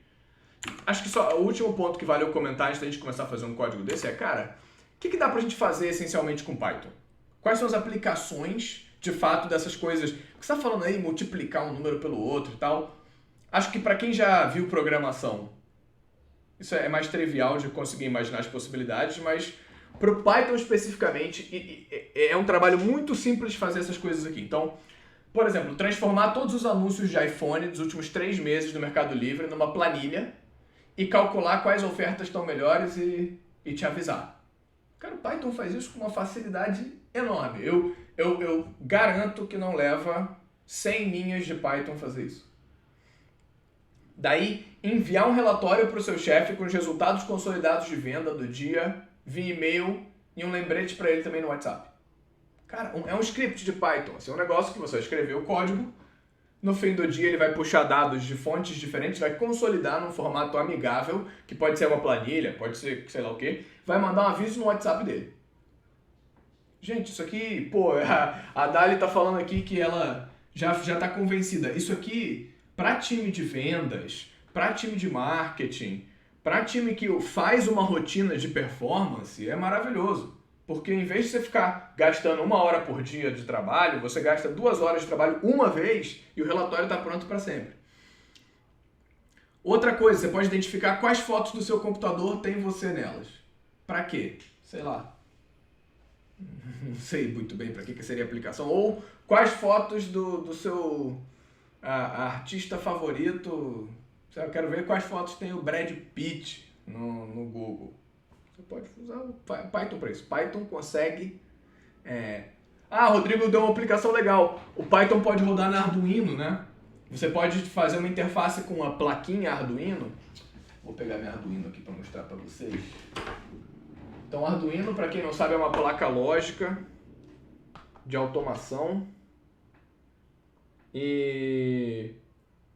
Acho que só o último ponto que vale eu comentar antes da gente começar a fazer um código desse é, cara, o que dá pra gente fazer essencialmente com Python? Quais são as aplicações, de fato, dessas coisas? O que você está falando aí, multiplicar um número pelo outro e tal? Acho que para quem já viu programação, isso é mais trivial de conseguir imaginar as possibilidades, mas para o Python especificamente, é um trabalho muito simples de fazer essas coisas aqui. Então, por exemplo, transformar todos os anúncios de iPhone dos últimos 3 meses do Mercado Livre numa planilha e calcular quais ofertas estão melhores e te avisar. Cara, o Python faz isso com uma facilidade enorme. Eu garanto que não leva 100 linhas de Python fazer isso. Daí, enviar um relatório para o seu chefe com os resultados consolidados de venda do dia, via e-mail e um lembrete para ele também no WhatsApp. Cara, é um script de Python. Assim, é um negócio que você vai escrever o código, no fim do dia ele vai puxar dados de fontes diferentes, vai consolidar num formato amigável, que pode ser uma planilha, pode ser sei lá o quê, vai mandar um aviso no WhatsApp dele. Gente, isso aqui, a Dali tá falando aqui que ela já tá convencida. Isso aqui, para time de vendas, para time de marketing, para time que faz uma rotina de performance, é maravilhoso. Porque em vez de você ficar gastando 1 hora por dia de trabalho, você gasta 2 horas de trabalho uma vez e o relatório está pronto para sempre. Outra coisa, você pode identificar quais fotos do seu computador tem você nelas. Para quê? Sei lá. Não sei muito bem para que seria a aplicação. Ou quais fotos do seu artista favorito. Eu quero ver quais fotos tem o Brad Pitt no Google. Você pode usar o Python para isso. Python consegue... Rodrigo deu uma aplicação legal. O Python pode rodar na Arduino, né? Você pode fazer uma interface com uma plaquinha Arduino. Vou pegar minha Arduino aqui para mostrar para vocês. Então, Arduino, para quem não sabe, é uma placa lógica de automação. E...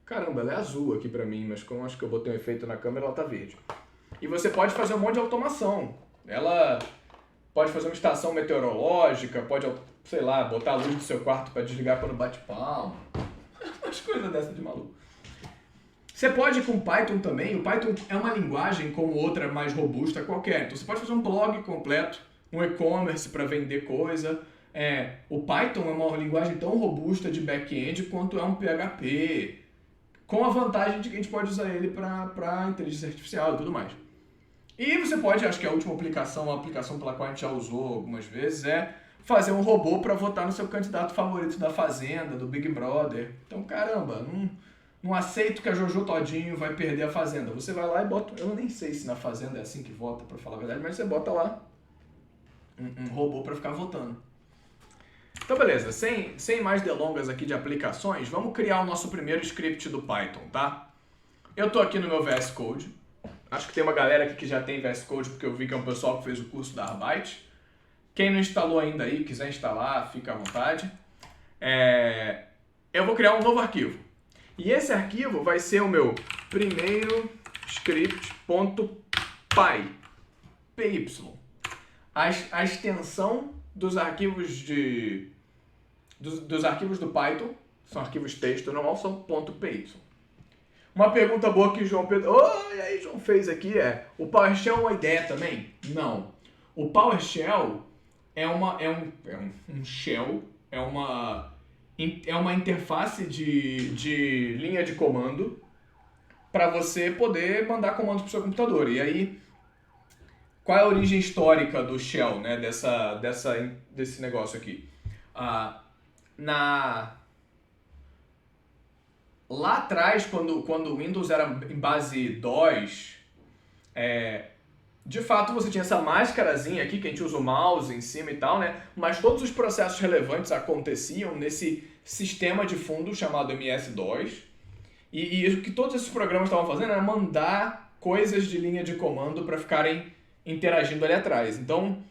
Caramba, ela é azul aqui para mim, mas como acho que eu botei um efeito na câmera, ela tá verde. E você pode fazer um monte de automação. Ela pode fazer uma estação meteorológica, pode, sei lá, botar a luz do seu quarto para desligar quando bate palma. Umas coisas dessa de maluco. Você pode com Python também. O Python é uma linguagem como outra mais robusta qualquer. Então você pode fazer um blog completo, um e-commerce para vender coisa. O Python é uma linguagem tão robusta de back-end quanto é um PHP. Com a vantagem de que a gente pode usar ele para inteligência artificial e tudo mais. E você pode, acho que a última aplicação, a aplicação pela qual a gente já usou algumas vezes, é fazer um robô para votar no seu candidato favorito da Fazenda, do Big Brother. Então, caramba, não aceito que a Jojo Todinho vai perder a Fazenda. Você vai lá e bota... Eu nem sei se na Fazenda é assim que vota, para falar a verdade, mas você bota lá um robô para ficar votando. Então, beleza. Sem mais delongas aqui de aplicações, vamos criar o nosso primeiro script do Python, tá? Eu tô aqui no meu VS Code. Acho que tem uma galera aqui que já tem VS Code, porque eu vi que é um pessoal que fez o curso da Arbeit. Quem não instalou ainda aí, quiser instalar, fica à vontade. Eu vou criar um novo arquivo. E esse arquivo vai ser o meu primeiro script.py. PY. A extensão dos arquivos dos arquivos do Python, são arquivos texto normal, são .py. Uma pergunta boa que o João Pedro... e aí, João fez aqui o PowerShell é uma ideia também? Não. O PowerShell é um shell, é uma interface de linha de comando para você poder mandar comandos para o seu computador. E aí, qual é a origem histórica do shell, né, desse negócio aqui? Lá atrás, quando o Windows era em base DOS, de fato você tinha essa máscarazinha aqui, que a gente usa o mouse em cima e tal, né? Mas todos os processos relevantes aconteciam nesse sistema de fundo chamado MS-DOS. E o que todos esses programas estavam fazendo era mandar coisas de linha de comando para ficarem interagindo ali atrás. Então,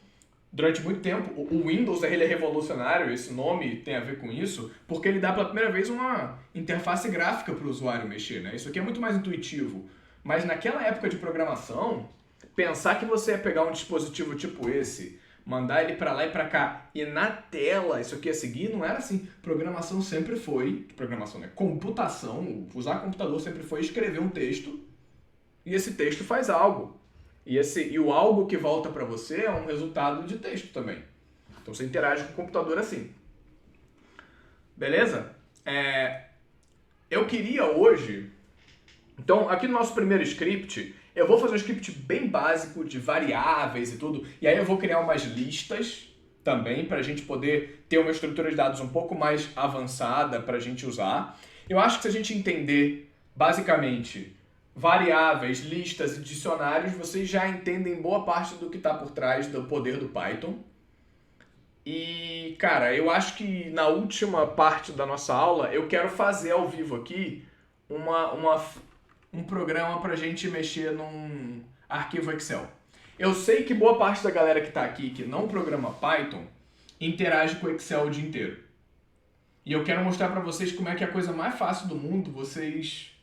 durante muito tempo, o Windows ele é revolucionário, esse nome tem a ver com isso, porque ele dá pela primeira vez uma interface gráfica para o usuário mexer, né? Isso aqui é muito mais intuitivo. Mas naquela época de programação, pensar que você ia pegar um dispositivo tipo esse, mandar ele para lá e para cá, e na tela isso aqui ia seguir, não era assim. Programação sempre foi, programação, né? Computação, usar computador sempre foi escrever um texto, e esse texto faz algo. E o algo que volta para você é um resultado de texto também. Então você interage com o computador assim. Beleza? Eu queria hoje... Então, aqui no nosso primeiro script, eu vou fazer um script bem básico de variáveis e tudo. E aí eu vou criar umas listas também para a gente poder ter uma estrutura de dados um pouco mais avançada para a gente usar. Eu acho que se a gente entender, basicamente... variáveis, listas e dicionários, vocês já entendem boa parte do que está por trás do poder do Python. E, cara, eu acho que na última parte da nossa aula, eu quero fazer ao vivo aqui um programa para a gente mexer num arquivo Excel. Eu sei que boa parte da galera que está aqui, que não programa Python, interage com o Excel o dia inteiro. E eu quero mostrar para vocês como é que é a coisa mais fácil do mundo, vocês...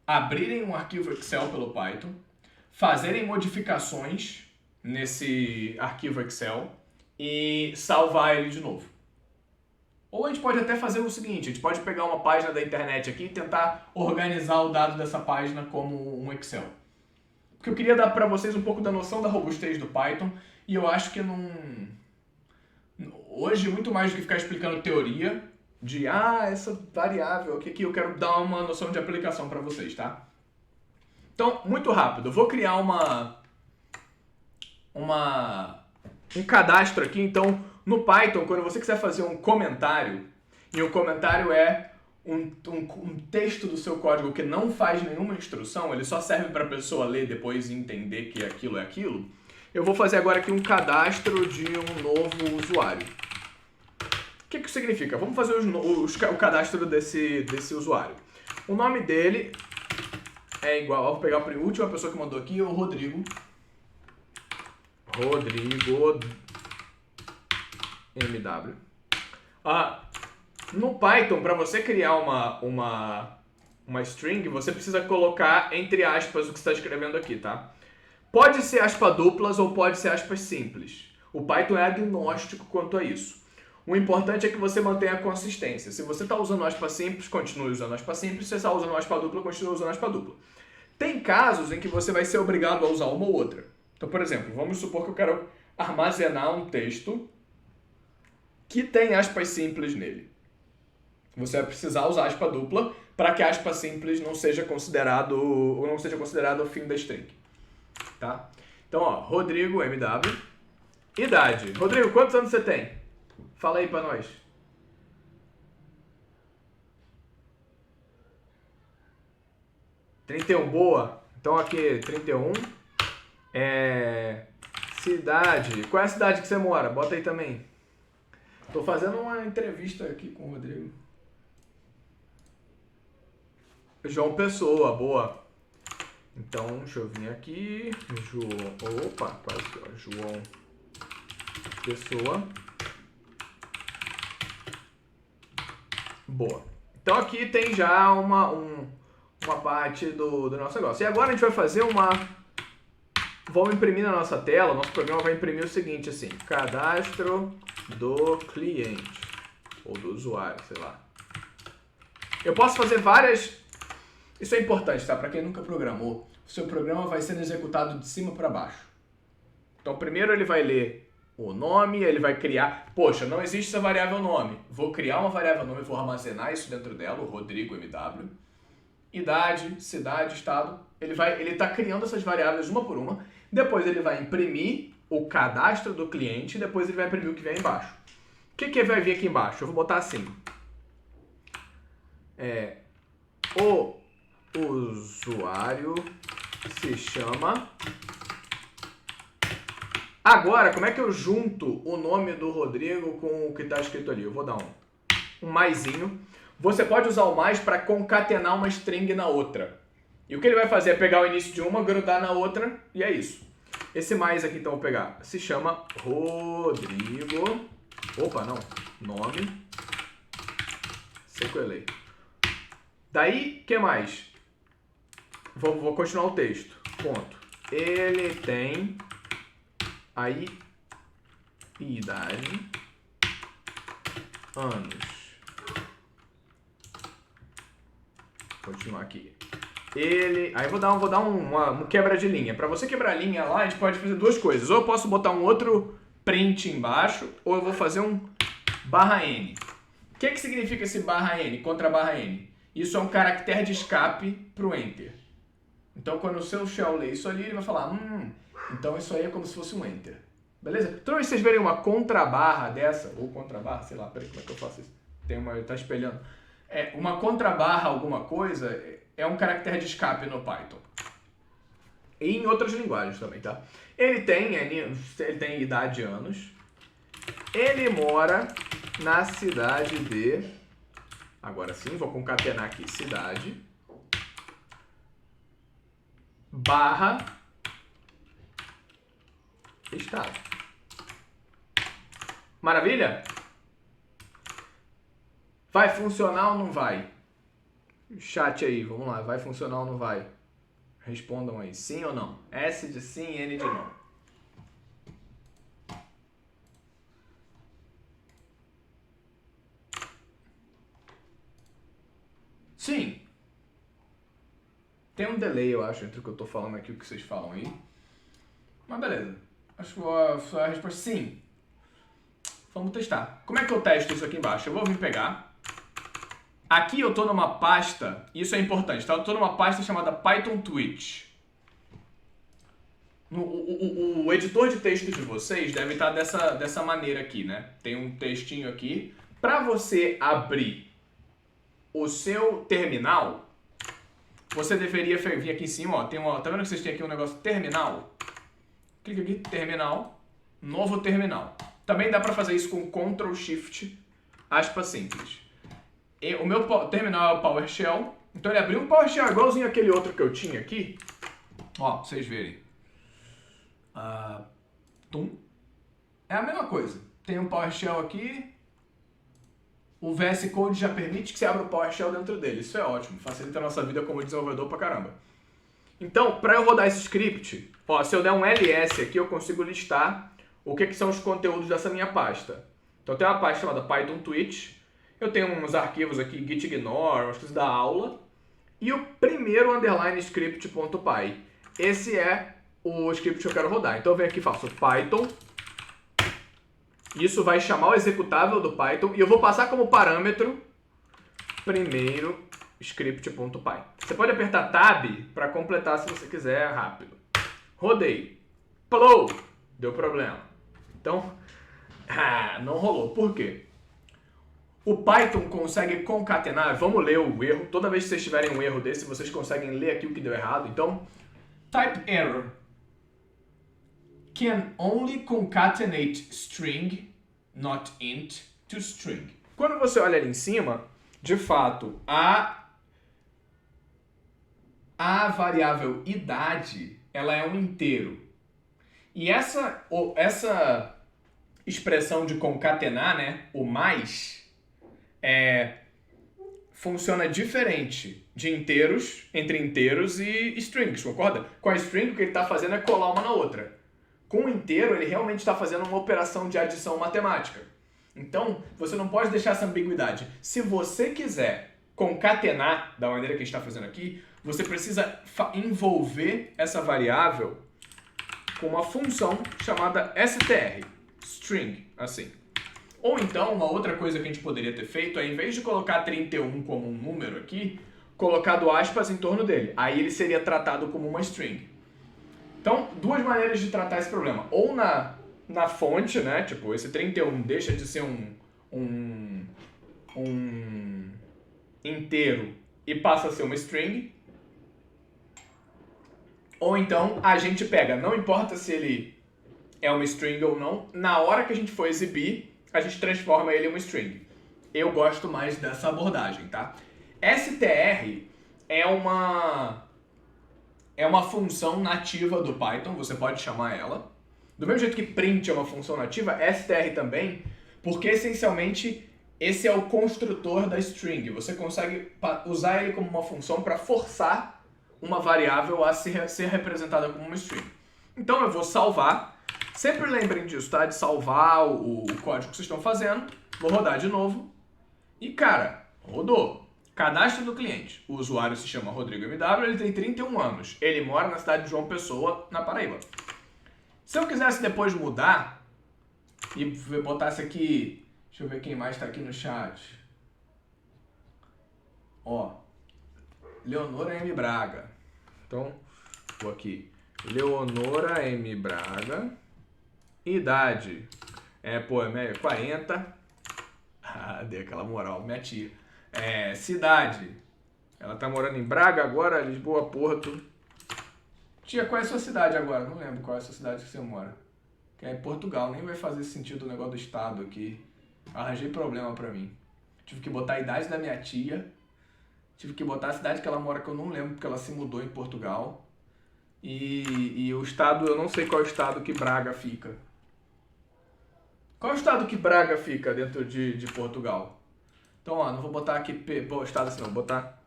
abrirem um arquivo Excel pelo Python, fazerem modificações nesse arquivo Excel e salvar ele de novo. Ou a gente pode até fazer o seguinte, a gente pode pegar uma página da internet aqui e tentar organizar o dado dessa página como um Excel. Porque eu queria dar para vocês um pouco da noção da robustez do Python E eu acho que não... Hoje, muito mais do que ficar explicando teoria de, essa variável aqui, eu quero dar uma noção de aplicação para vocês, tá? Então, muito rápido, eu vou criar um cadastro aqui. Então, no Python, quando você quiser fazer um comentário, e o comentário é um texto do seu código que não faz nenhuma instrução, ele só serve para a pessoa ler depois e entender que aquilo é aquilo, eu vou fazer agora aqui um cadastro de um novo usuário. O que isso significa? Vamos fazer o cadastro desse usuário. O nome dele é igual, vou pegar a última pessoa que mandou aqui, o Rodrigo. Rodrigo MW. No Python, para você criar uma string, você precisa colocar entre aspas o que você está escrevendo aqui, tá? Pode ser aspas duplas ou pode ser aspas simples. O Python é agnóstico quanto a isso. O importante é que você mantenha a consistência. Se você está usando aspas simples, continue usando aspas simples. Se você está usando aspas dupla, continue usando aspas dupla. Tem casos em que você vai ser obrigado a usar uma ou outra. Então, por exemplo, vamos supor que eu quero armazenar um texto que tem aspas simples nele. Você vai precisar usar aspa dupla para que a aspa simples não seja considerado o fim da string. Tá? Então, Rodrigo MW. Idade. Rodrigo, quantos anos você tem? Fala aí pra nós. 31, boa. Então aqui, 31. Cidade. Qual é a cidade que você mora? Bota aí também. Tô fazendo uma entrevista aqui com o Rodrigo. João Pessoa, boa. Então, deixa eu vir aqui. Opa, quase que ó. João Pessoa. Boa. Então aqui tem já uma parte do nosso negócio. E agora a gente vai fazer vamos imprimir na nossa tela, nosso programa vai imprimir o seguinte, assim, cadastro do cliente, ou do usuário, sei lá. Eu posso fazer várias... Isso é importante, tá? Para quem nunca programou, o seu programa vai sendo executado de cima para baixo. Então primeiro ele vai ler o nome, ele vai criar... Poxa, não existe essa variável nome. Vou criar uma variável nome e vou armazenar isso dentro dela, o Rodrigo MW. Idade, cidade, estado. Ele está criando essas variáveis uma por uma. Depois ele vai imprimir o cadastro do cliente e depois ele vai imprimir o que vem embaixo. O que vai vir aqui embaixo? Eu vou botar assim. O usuário se chama... Agora, como é que eu junto o nome do Rodrigo com o que está escrito ali? Eu vou dar um maisinho. Você pode usar o mais para concatenar uma string na outra. E o que ele vai fazer é pegar o início de uma, grudar na outra, e é isso. Esse mais aqui, então, eu vou pegar. Se chama Rodrigo... Opa, não. Nome. Sequelei. Daí, o que mais? Vou continuar o texto. Ponto. Ele tem... Aí, idade, anos. Continuar aqui. Aí vou dar uma quebra de linha. Para você quebrar a linha lá, a gente pode fazer duas coisas. Ou eu posso botar um outro print embaixo, ou eu vou fazer um /n. O que significa esse /n, contra /n? Isso é um caractere de escape para o enter. Então, quando o seu shell ler isso ali, ele vai falar, então isso aí é como se fosse um enter. Beleza? Toda vez que vocês verem uma contrabarra dessa, ou contrabarra, sei lá, peraí, como é que eu faço isso? Tá espelhando. Uma contrabarra alguma coisa é um caractere de escape no Python. E em outras linguagens também, tá? Ele tem idade anos. Ele mora na cidade de... Agora sim, vou concatenar aqui cidade. / estado. Maravilha? Vai funcionar ou não vai? Chat aí, vamos lá. Vai funcionar ou não vai? Respondam aí, sim ou não? S de sim, N de não. Sim. Tem um delay, eu acho, entre o que eu tô falando aqui e o que vocês falam aí. Mas beleza. Acho que a resposta é sim. Vamos testar. Como é que eu testo isso aqui embaixo? Eu vou vir pegar. Aqui eu tô numa pasta, isso é importante, tá? Eu tô numa pasta chamada Python Twitch. O editor de texto de vocês deve estar dessa maneira aqui, né? Tem um textinho aqui. Para você abrir o seu terminal, você deveria vir aqui em cima, ó. Tá vendo que vocês têm aqui um negócio terminal? Clica aqui, terminal, novo terminal. Também dá para fazer isso com Ctrl Shift, aspa simples. O meu terminal é o PowerShell, então ele abriu um PowerShell igualzinho aquele outro que eu tinha aqui. Ó, pra vocês verem. É a mesma coisa. Tem um PowerShell aqui. O VS Code já permite que você abra o PowerShell dentro dele. Isso é ótimo, facilita a nossa vida como desenvolvedor pra caramba. Então, para eu rodar esse script, ó, se eu der um ls aqui, eu consigo listar o que são os conteúdos dessa minha pasta. Então, tem uma pasta chamada Python Twitch. Eu tenho uns arquivos aqui, gitignore, umas coisas da aula. E o primeiro underline script.py. Esse é o script que eu quero rodar. Então, eu venho aqui e faço Python. Isso vai chamar o executável do Python. E eu vou passar como parâmetro primeiro script.py. Você pode apertar Tab para completar se você quiser rápido. Rodei. Plou! Deu problema. Então, não rolou. Por quê? O Python consegue concatenar. Vamos ler o erro. Toda vez que vocês tiverem um erro desse, vocês conseguem ler aqui o que deu errado. Então, type error. Can only concatenate string, not int, to string. Quando você olha ali em cima, de fato, a variável idade, ela é um inteiro. E essa expressão de concatenar, né, o mais, funciona diferente de inteiros, entre inteiros e strings, concorda? Com a string, o que ele está fazendo é colar uma na outra. Com o inteiro, ele realmente está fazendo uma operação de adição matemática. Então, você não pode deixar essa ambiguidade. Se você quiser concatenar da maneira que a gente está fazendo aqui, você precisa envolver essa variável com uma função chamada str, string, assim. Ou então, uma outra coisa que a gente poderia ter feito é, em vez de colocar 31 como um número aqui, colocado aspas em torno dele. Aí ele seria tratado como uma string. Então, duas maneiras de tratar esse problema. Ou na fonte, né? Tipo, esse 31 deixa de ser um inteiro e passa a ser uma string. Ou então, a gente pega, não importa se ele é uma string ou não, na hora que a gente for exibir, a gente transforma ele em uma string. Eu gosto mais dessa abordagem, tá? str é uma função nativa do Python, você pode chamar ela. Do mesmo jeito que print é uma função nativa, str também, porque essencialmente esse é o construtor da string. Você consegue usar ele como uma função para forçar uma variável a ser representada como uma string. Então eu vou salvar. Sempre lembrem disso, tá? De salvar o código que vocês estão fazendo. Vou rodar de novo. E cara, rodou. Cadastro do cliente. O usuário se chama Rodrigo MW, ele tem 31 anos. Ele mora na cidade de João Pessoa, na Paraíba. Se eu quisesse depois mudar e botasse aqui... Deixa eu ver quem mais está aqui no chat. Ó, Leonora M. Braga. Então, vou aqui. Leonora M. Braga. Idade. 40. Dei aquela moral, minha tia. Cidade. Ela tá morando em Braga agora, Lisboa, Porto. Tia, qual é a sua cidade agora? Não lembro qual é a sua cidade que você mora. Que é em Portugal, nem vai fazer sentido o negócio do estado aqui. Arranjei problema pra mim. Tive que botar a idade da minha tia. Tive que botar a cidade que ela mora, que eu não lembro, porque ela se mudou em Portugal. E o estado, eu não sei qual é o estado que Braga fica. Qual é o estado que Braga fica dentro de Portugal? Então, ó, não vou botar aqui estado assim, não. Vou botar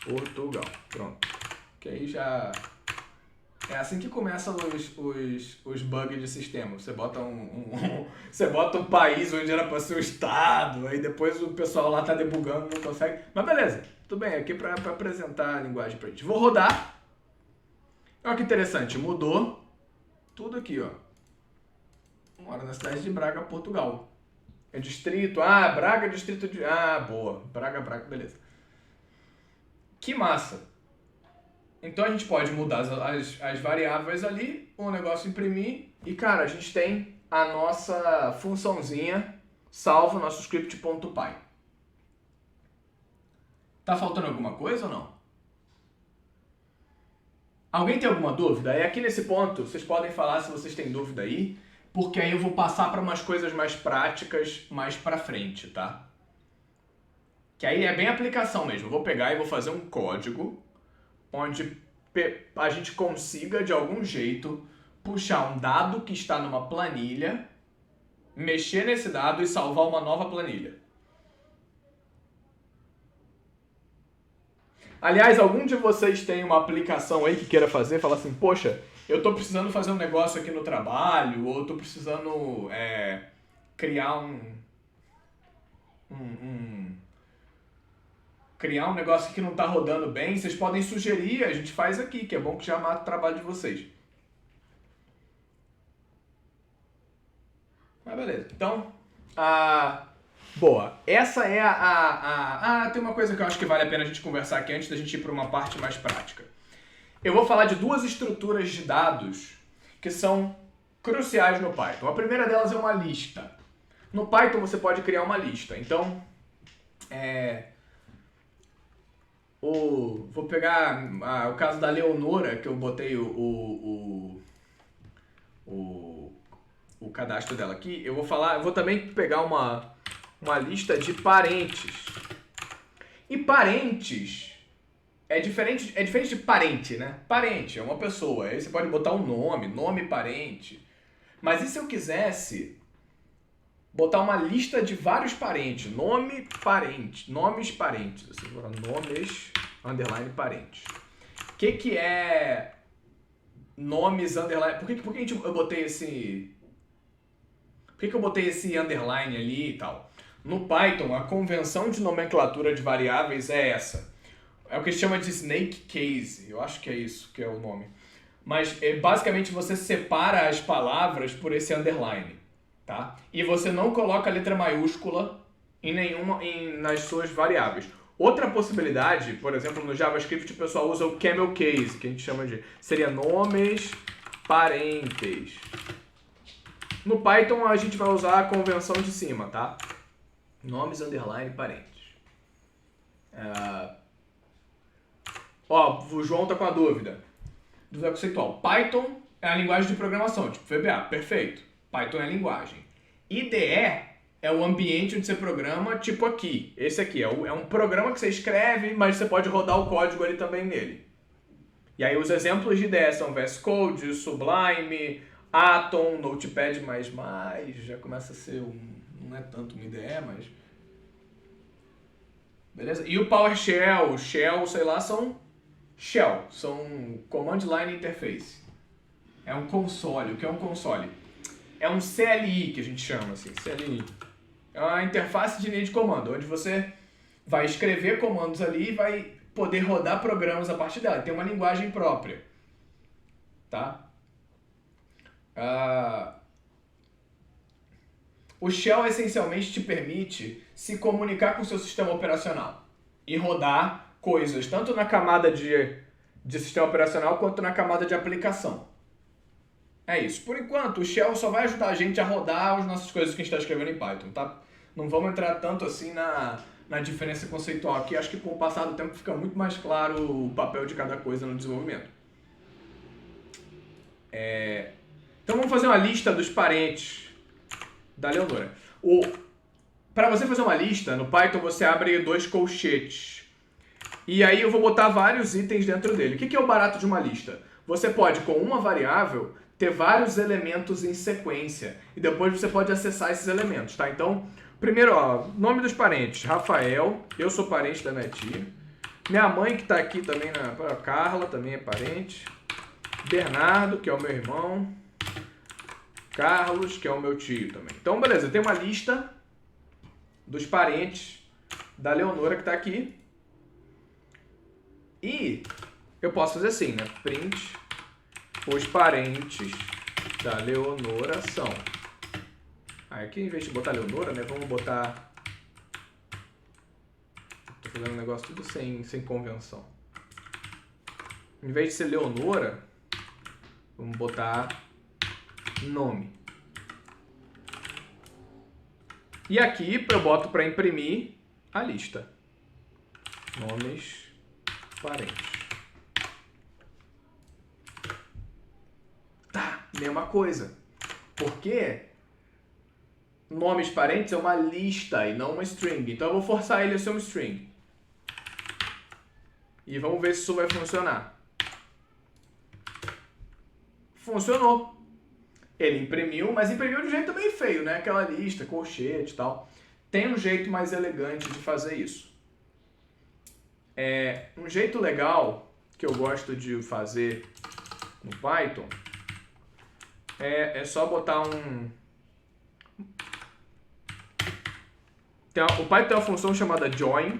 Portugal. Pronto. Que aí já... É assim que começam os bugs de sistema. Você bota você bota um país onde era para ser um estado, aí depois o pessoal lá tá debugando, não consegue. Mas beleza, tudo bem, aqui para apresentar a linguagem pra gente. Vou rodar. Olha que interessante, mudou tudo aqui, ó. Mora na cidade de Braga, Portugal. É distrito, Braga, distrito de... boa. Braga, beleza. Que massa. Então a gente pode mudar as variáveis ali, o negócio imprimir e, cara, a gente tem a nossa funçãozinha salvo nosso script.py. Tá faltando alguma coisa ou não? Alguém tem alguma dúvida? E aqui nesse ponto, vocês podem falar se vocês têm dúvida aí, porque aí eu vou passar para umas coisas mais práticas mais para frente, tá? Que aí é bem aplicação mesmo. Eu vou pegar e vou fazer um código onde a gente consiga, de algum jeito, puxar um dado que está numa planilha, mexer nesse dado e salvar uma nova planilha. Aliás, algum de vocês tem uma aplicação aí que queira fazer? Fala assim, poxa, eu tô precisando fazer um negócio aqui no trabalho, ou eu tô precisando criar criar um negócio que não tá rodando bem. Vocês podem sugerir, a gente faz aqui, que é bom que já mata o trabalho de vocês. Mas beleza. Então, boa. Essa é tem uma coisa que eu acho que vale a pena a gente conversar aqui antes da gente ir para uma parte mais prática. Eu vou falar de duas estruturas de dados que são cruciais no Python. A primeira delas é uma lista. No Python você pode criar uma lista. Então, vou pegar o caso da Leonora, que eu botei o cadastro dela aqui. Eu vou também pegar uma lista de parentes. E parentes é diferente de parente, né? Parente é uma pessoa. Aí você pode botar um nome parente. Mas e se eu quisesse botar uma lista de vários parentes? Nomes parentes. Assim, nomes, underline, parentes. O que é nomes, underline... Por que eu botei esse... Por que eu botei esse underline ali e tal? No Python, a convenção de nomenclatura de variáveis é essa. É o que se chama de snake case. Eu acho que é isso que é o nome. Mas basicamente você separa as palavras por esse underline, tá? E você não coloca a letra maiúscula nas suas variáveis. Outra possibilidade, por exemplo, no JavaScript o pessoal usa o camel case, que a gente chama de... Seria nomes parentes. No Python a gente vai usar a convenção de cima, tá? Nomes, underline, parentes. O João tá com a dúvida. Dúvida conceitual. Python é a linguagem de programação, tipo VBA, perfeito. Python é a linguagem. IDE é o ambiente onde você programa, tipo aqui. Esse aqui é um programa que você escreve, mas você pode rodar o código ali também nele. E aí os exemplos de IDE são VS Code, Sublime, Atom, Notepad++, já começa a ser não é tanto uma IDE, mas... Beleza? E o PowerShell, Shell, sei lá, são Command Line Interface. É um console. O que é um console? É um CLI que a gente chama assim, CLI. É uma interface de linha de comando, onde você vai escrever comandos ali e vai poder rodar programas a partir dela. Tem uma linguagem própria. Tá? O Shell essencialmente te permite se comunicar com o seu sistema operacional e rodar coisas tanto na camada de sistema operacional quanto na camada de aplicação. É isso. Por enquanto, o Shell só vai ajudar a gente a rodar as nossas coisas que a gente está escrevendo em Python, tá? Não vamos entrar tanto assim na diferença conceitual aqui. Acho que com o passar do tempo fica muito mais claro o papel de cada coisa no desenvolvimento. Então vamos fazer uma lista dos parentes da Leonora. Para você fazer uma lista, no Python você abre 2 colchetes. E aí eu vou botar vários itens dentro dele. O que é o barato de uma lista? Você pode, com uma variável, ter vários elementos em sequência. E depois você pode acessar esses elementos, tá? Então, primeiro, nome dos parentes. Rafael, eu sou parente da minha tia. Minha mãe que está aqui também, Carla, também é parente. Bernardo, que é o meu irmão. Carlos, que é o meu tio também. Então, beleza, tem uma lista dos parentes da Leonora que está aqui. E eu posso fazer assim, né? Print os parentes da Leonora são. Aqui, em vez de botar Leonora, né, vamos botar... Tô fazendo um negócio tudo sem convenção. Em vez de ser Leonora, vamos botar nome. E aqui eu boto para imprimir a lista. Nomes parentes. Tá, mesma coisa. Porque nomes parentes é uma lista e não uma string. Então eu vou forçar ele a ser uma string. E vamos ver se isso vai funcionar. Funcionou. Ele imprimiu, mas imprimiu de um jeito bem feio, né? Aquela lista, colchete e tal. Tem um jeito mais elegante de fazer isso. Um jeito legal que eu gosto de fazer no Python é só botar um... O Python tem uma função chamada join,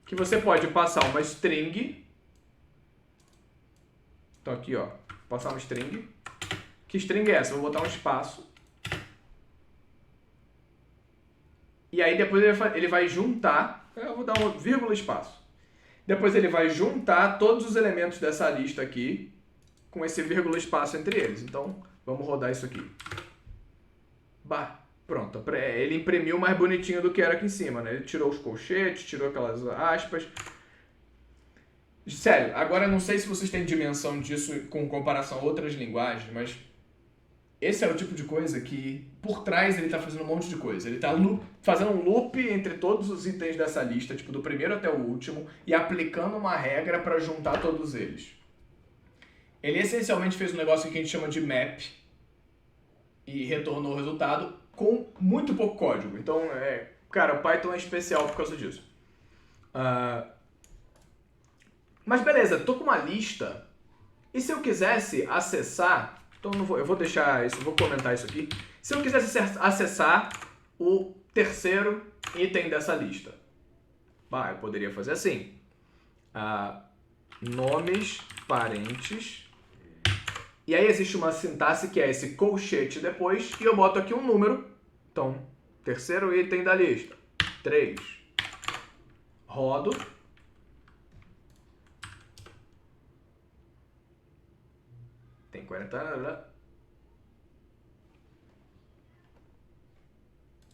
que você pode passar uma string. Então aqui, ó, passar uma string. Que string é essa? Eu vou botar um espaço. E aí depois ele vai juntar, eu vou dar um vírgula espaço. Depois ele vai juntar todos os elementos dessa lista aqui com esse vírgula espaço entre eles. Então, vamos rodar isso aqui. Bah, pronto. Ele imprimiu mais bonitinho do que era aqui em cima, né? Ele tirou os colchetes, tirou aquelas aspas. Sério, agora eu não sei se vocês têm dimensão disso com comparação a outras linguagens, mas esse é o tipo de coisa que, por trás, ele está fazendo um monte de coisa. Ele está fazendo um loop entre todos os itens dessa lista, tipo, do primeiro até o último, e aplicando uma regra para juntar todos eles. Ele essencialmente fez um negócio que a gente chama de map, e retornou o resultado com muito pouco código. Então, cara, o Python é especial por causa disso. Mas beleza, tô com uma lista, e se eu quisesse acessar... Então eu vou deixar isso, vou comentar isso aqui. Se eu quisesse acessar o terceiro item dessa lista, eu poderia fazer assim. Nomes parentes. E aí existe uma sintaxe que é esse colchete depois, e eu boto aqui um número. Então, terceiro item da lista, 3. Rodo. Tem 40...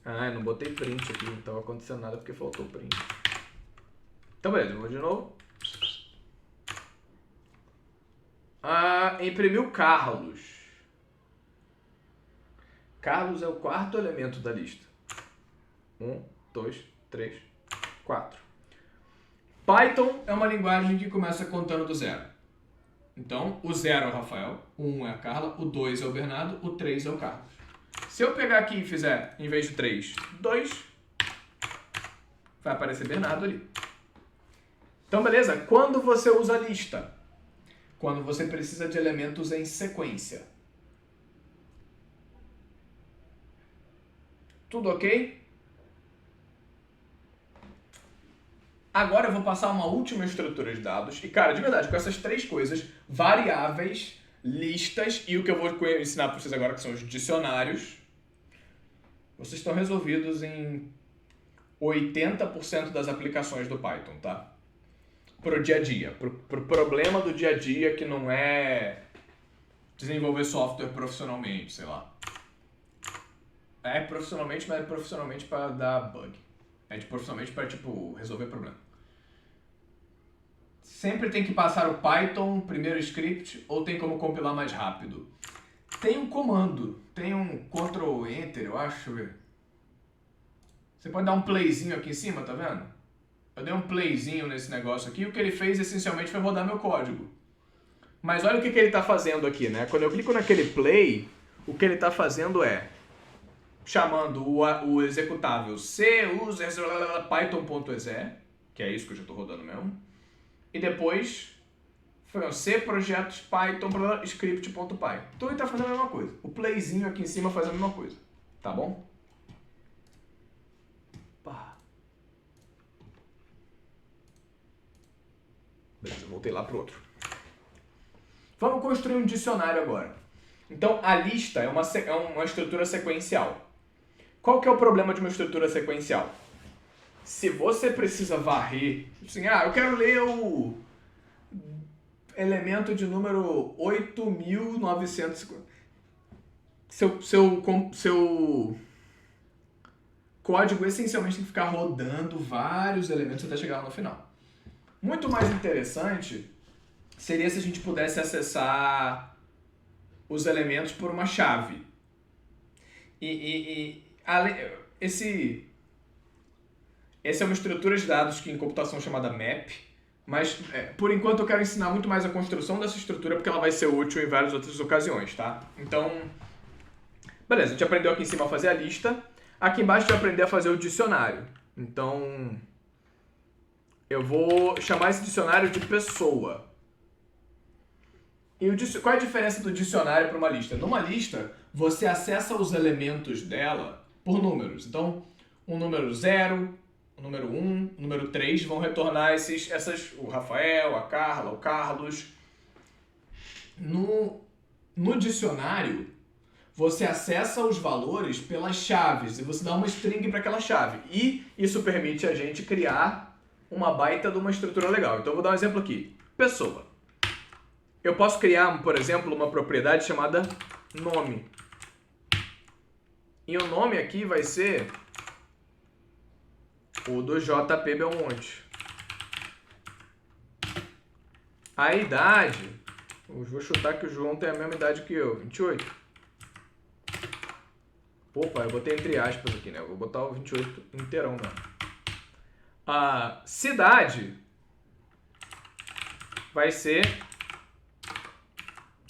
eu não botei print aqui, não estava acontecendo nada porque faltou print. Então beleza, vou de novo. Imprimiu Carlos. Carlos é o quarto elemento da lista. 1, 2, 3, 4. Python é uma linguagem que começa contando do zero. Então, o 0 é o Rafael, o 1 é a Carla, o 2 é o Bernardo, o 3 é o Carlos. Se eu pegar aqui e fizer, em vez de 3, 2, vai aparecer Bernardo ali. Então, beleza? Quando você usa lista? Quando você precisa de elementos em sequência. Tudo ok? Agora eu vou passar uma última estrutura de dados. E, cara, de verdade, com essas 3 coisas, variáveis, listas e o que eu vou ensinar para vocês agora, que são os dicionários, vocês estão resolvidos em 80% das aplicações do Python, tá? Pro dia a dia, pro problema do dia a dia que não é desenvolver software profissionalmente, sei lá. É profissionalmente, mas é profissionalmente para dar bug. É de profissionalmente para, tipo, resolver problema. Sempre tem que passar o Python, primeiro script, ou tem como compilar mais rápido? Tem um comando, tem um Ctrl Enter, eu acho, deixa eu ver. Você pode dar um playzinho aqui em cima, tá vendo? Eu dei um playzinho nesse negócio aqui, o que ele fez essencialmente foi rodar meu código. Mas olha o que ele está fazendo aqui, né? Quando eu clico naquele play, o que ele está fazendo é chamando o executável cuser python.exe, que é isso que eu já estou rodando mesmo, e depois foi C projetos python script.py. Então ele está fazendo a mesma coisa. O playzinho aqui em cima faz a mesma coisa, tá bom? Beleza, voltei lá pro outro. Vamos construir um dicionário agora. Então a lista é uma estrutura sequencial. Qual que é o problema de uma estrutura sequencial? Se você precisa varrer, assim, eu quero ler o elemento de número 8.950. Seu código essencialmente tem que ficar rodando vários elementos até chegar no final. Muito mais interessante seria se a gente pudesse acessar os elementos por uma chave. Essa é uma estrutura de dados que em computação é chamada map, mas por enquanto eu quero ensinar muito mais a construção dessa estrutura porque ela vai ser útil em várias outras ocasiões, tá? Então, beleza, a gente aprendeu aqui em cima a fazer a lista, aqui embaixo a gente vai aprender a fazer o dicionário. Então, eu vou chamar esse dicionário de pessoa. E qual é a diferença do dicionário para uma lista? Numa lista, você acessa os elementos dela por números. Então, um número 0, o número 1, o número 3 vão retornar o Rafael, a Carla, o Carlos. No dicionário, você acessa os valores pelas chaves e você dá uma string para aquela chave. E isso permite a gente criar uma baita de uma estrutura legal. Então eu vou dar um exemplo aqui. Pessoa. Eu posso criar, por exemplo, uma propriedade chamada nome. E o nome aqui vai ser o do JP Belmonte. A idade, eu vou chutar que o João tem a mesma idade que eu, 28. Opa, eu botei entre aspas aqui, né? Eu vou botar o 28 inteirão, não. A cidade vai ser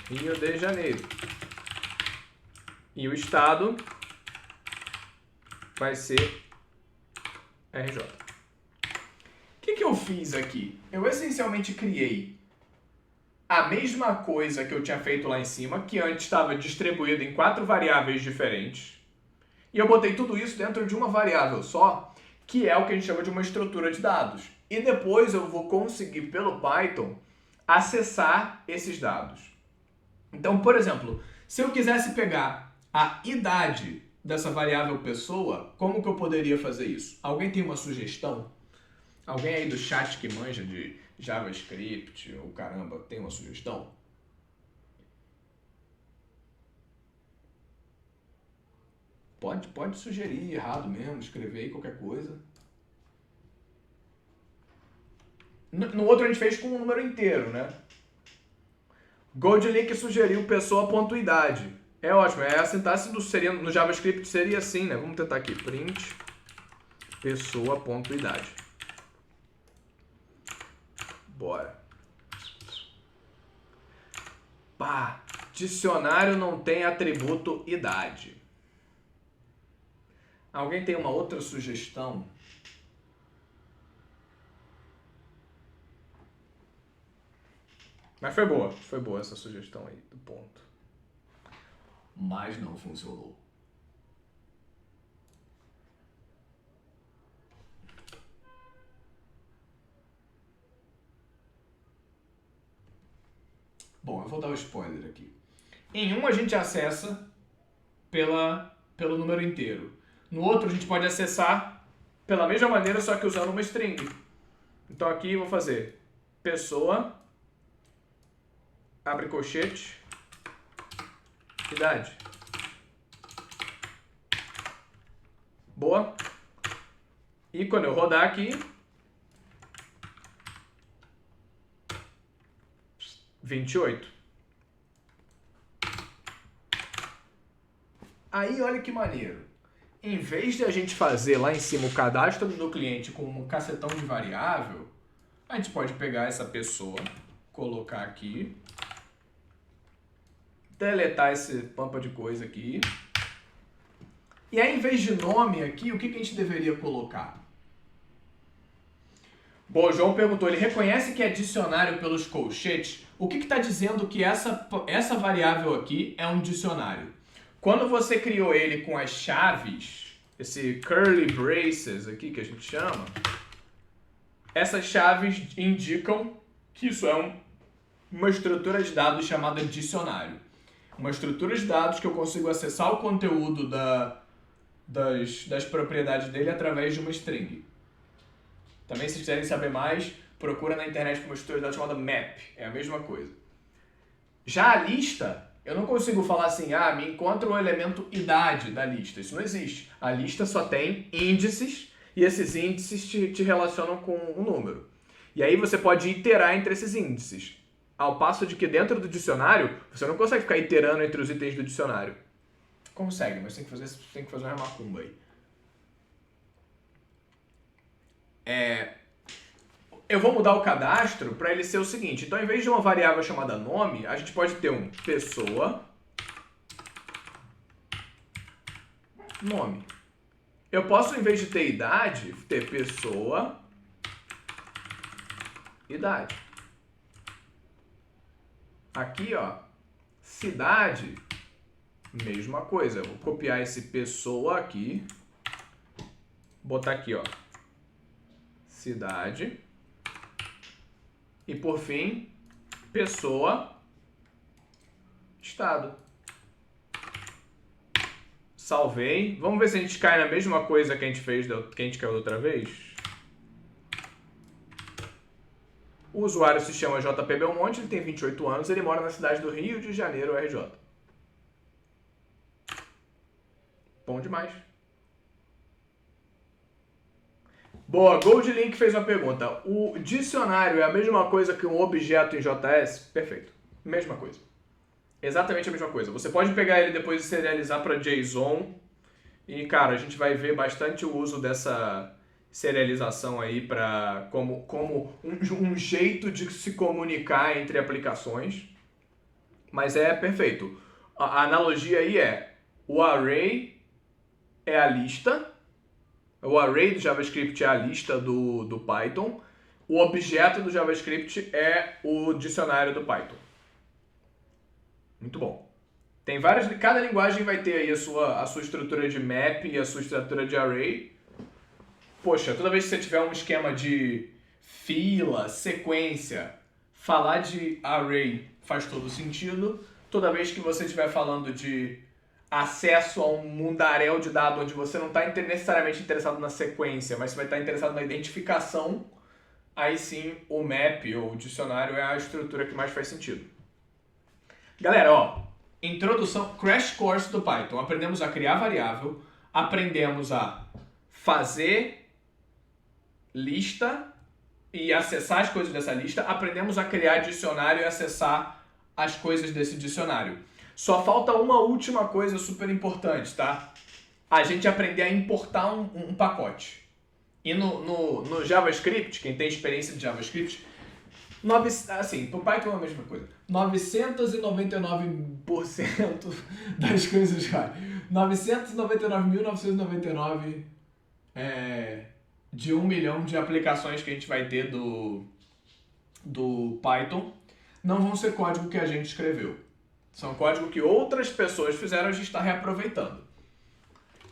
Rio de Janeiro. E o estado vai ser RJ. O que eu fiz aqui? Eu essencialmente criei a mesma coisa que eu tinha feito lá em cima, que antes estava distribuído em 4 variáveis diferentes. E eu botei tudo isso dentro de uma variável só, que é o que a gente chama de uma estrutura de dados. E depois eu vou conseguir, pelo Python, acessar esses dados. Então, por exemplo, se eu quisesse pegar a idade dessa variável pessoa, como que eu poderia fazer isso? Alguém tem uma sugestão? Alguém aí do chat que manja de JavaScript ou caramba, tem uma sugestão? Pode sugerir errado mesmo, escrever aí qualquer coisa. No outro a gente fez com um número inteiro, né? Goldlink sugeriu pessoa.idade. É ótimo, a sintaxe no JavaScript seria assim, né? Vamos tentar aqui, print pessoa.idade. Bora. Pá, dicionário não tem atributo idade. Alguém tem uma outra sugestão? Mas foi boa essa sugestão aí do ponto. Mas não funcionou. Bom, eu vou dar o spoiler aqui. Em um a gente acessa pelo número inteiro. No outro a gente pode acessar pela mesma maneira, só que usando uma string. Então aqui eu vou fazer pessoa, abre colchete, idade. Boa. E quando eu rodar aqui, 28. Aí olha que maneiro. Em vez de a gente fazer lá em cima o cadastro do cliente com um cacetão de variável, a gente pode pegar essa pessoa, colocar aqui, deletar esse pampa de coisa aqui. E aí, em vez de nome aqui, o que a gente deveria colocar? Bom, o João perguntou, ele reconhece que é dicionário pelos colchetes? O que está dizendo que essa variável aqui é um dicionário? Quando você criou ele com as chaves, esse curly braces aqui que a gente chama, essas chaves indicam que isso é uma estrutura de dados chamada dicionário. Uma estrutura de dados que eu consigo acessar o conteúdo das propriedades dele através de uma string. Também, se quiserem saber mais, procura na internet por uma utilidade chamada map. É a mesma coisa. Já a lista, eu não consigo falar assim, me encontra o elemento idade da lista. Isso não existe. A lista só tem índices e esses índices te relacionam com um número. E aí você pode iterar entre esses índices. Ao passo de que dentro do dicionário, você não consegue ficar iterando entre os itens do dicionário. Consegue, mas tem que fazer uma macumba aí. Eu vou mudar o cadastro para ele ser o seguinte. Então, em vez de uma variável chamada nome, a gente pode ter um pessoa, nome. Eu posso, em vez de ter idade, ter pessoa, idade. Aqui, ó, cidade, mesma coisa. Eu vou copiar esse pessoa aqui, botar aqui, ó, cidade. E por fim, pessoa, estado. Salvei. Vamos ver se a gente cai na mesma coisa que a gente fez, que a gente caiu da outra vez. O usuário se chama JP Belmonte, ele tem 28 anos, ele mora na cidade do Rio de Janeiro, RJ. Bom demais. Boa, Goldlink fez uma pergunta. O dicionário é a mesma coisa que um objeto em JS? Perfeito. Mesma coisa. Exatamente a mesma coisa. Você pode pegar ele depois e serializar para JSON. E, cara, a gente vai ver bastante o uso dessa serialização aí para como um jeito de se comunicar entre aplicações. Mas é perfeito. A analogia aí é o array é a lista. O array do JavaScript é a lista do Python. O objeto do JavaScript é o dicionário do Python. Muito bom. Tem várias, cada linguagem vai ter aí a sua estrutura de map e a sua estrutura de array. Poxa, toda vez que você tiver um esquema de fila, sequência, falar de array faz todo sentido. Toda vez que você estiver falando de acesso a um mundaréu de dados onde você não está necessariamente interessado na sequência, mas você vai estar interessado na identificação, aí sim o map ou o dicionário é a estrutura que mais faz sentido. Galera, ó, introdução, crash course do Python. Aprendemos a criar variável, aprendemos a fazer lista e acessar as coisas dessa lista, aprendemos a criar dicionário e acessar as coisas desse dicionário. Só falta uma última coisa super importante, tá? A gente aprender a importar um pacote. E no JavaScript, quem tem experiência de JavaScript, assim, pro Python é a mesma coisa. 999% das coisas, cara. 999.999 de 1 milhão de aplicações que a gente vai ter do Python não vão ser código que a gente escreveu. São código que outras pessoas fizeram, a gente está reaproveitando.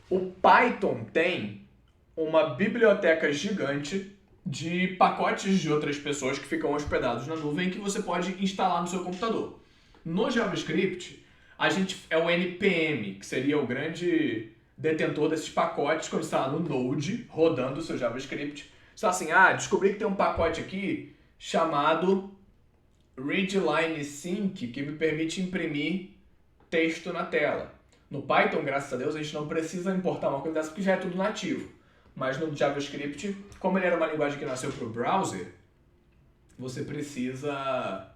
O Python tem uma biblioteca gigante de pacotes de outras pessoas que ficam hospedados na nuvem que você pode instalar no seu computador. No JavaScript, a gente é o NPM, que seria o grande detentor desses pacotes quando está lá no Node, rodando o seu JavaScript. Só assim, descobri que tem um pacote aqui chamado readline sync que me permite imprimir texto na tela. No Python, graças a Deus, a gente não precisa importar uma coisa dessa porque já é tudo nativo. Mas no JavaScript, como ele era uma linguagem que nasceu para o browser, você precisa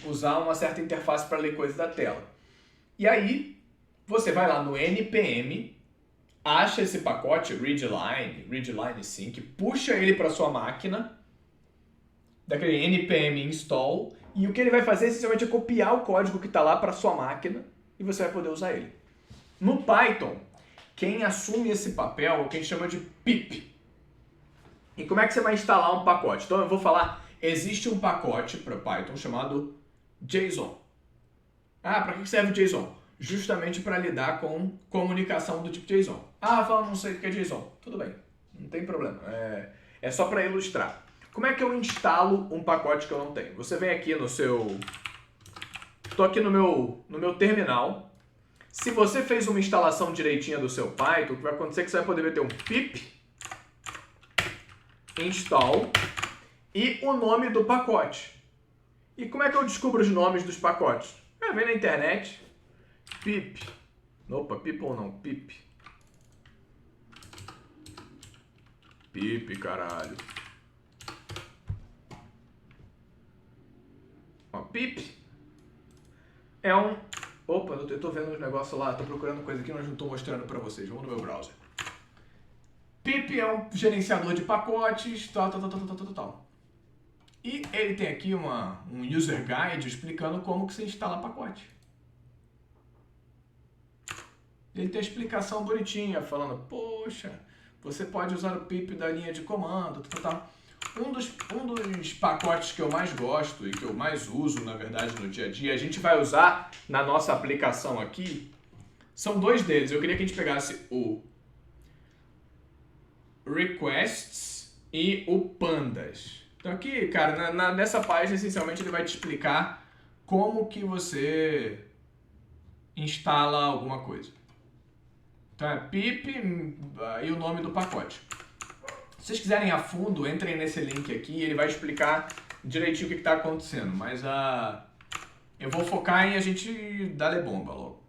usar uma certa interface para ler coisas da tela. E aí, você vai lá no npm, acha esse pacote, readline sync, puxa ele para sua máquina, daquele npm install, e o que ele vai fazer essencialmente é copiar o código que está lá para sua máquina e você vai poder usar ele. No Python, quem assume esse papel é o que a gente chama de pip. E como é que você vai instalar um pacote? Então eu vou falar, existe um pacote para Python chamado JSON. Para que serve JSON? Justamente para lidar com comunicação do tipo JSON. Rafael, não sei o que é JSON. Tudo bem, não tem problema. É só para ilustrar. Como é que eu instalo um pacote que eu não tenho? Você vem aqui no seu... Estou aqui no meu terminal. Se você fez uma instalação direitinha do seu Python, o que vai acontecer é que você vai poder ter um pip install e o nome do pacote. E como é que eu descubro os nomes dos pacotes? Vem na internet, pip, opa, pip ou não, pip, caralho. Ó, pip é um... Opa, eu tô vendo uns negócios lá, tô procurando coisa aqui, mas não tô mostrando pra vocês. Vamos no meu browser. Pip é um gerenciador de pacotes, tal. E ele tem aqui um user guide explicando como que você instala pacote. Ele tem a explicação bonitinha, falando, poxa, você pode usar o pip da linha de comando, tal. Um dos pacotes que eu mais gosto e que eu mais uso, na verdade, no dia a dia, a gente vai usar na nossa aplicação aqui, são dois deles. Eu queria que a gente pegasse o requests e o pandas. Então aqui, cara, nessa página, essencialmente, ele vai te explicar como que você instala alguma coisa. Então é pip e o nome do pacote. Se vocês quiserem a fundo, entrem nesse link aqui e ele vai explicar direitinho o que está acontecendo. Mas eu vou focar em a gente dar bomba logo.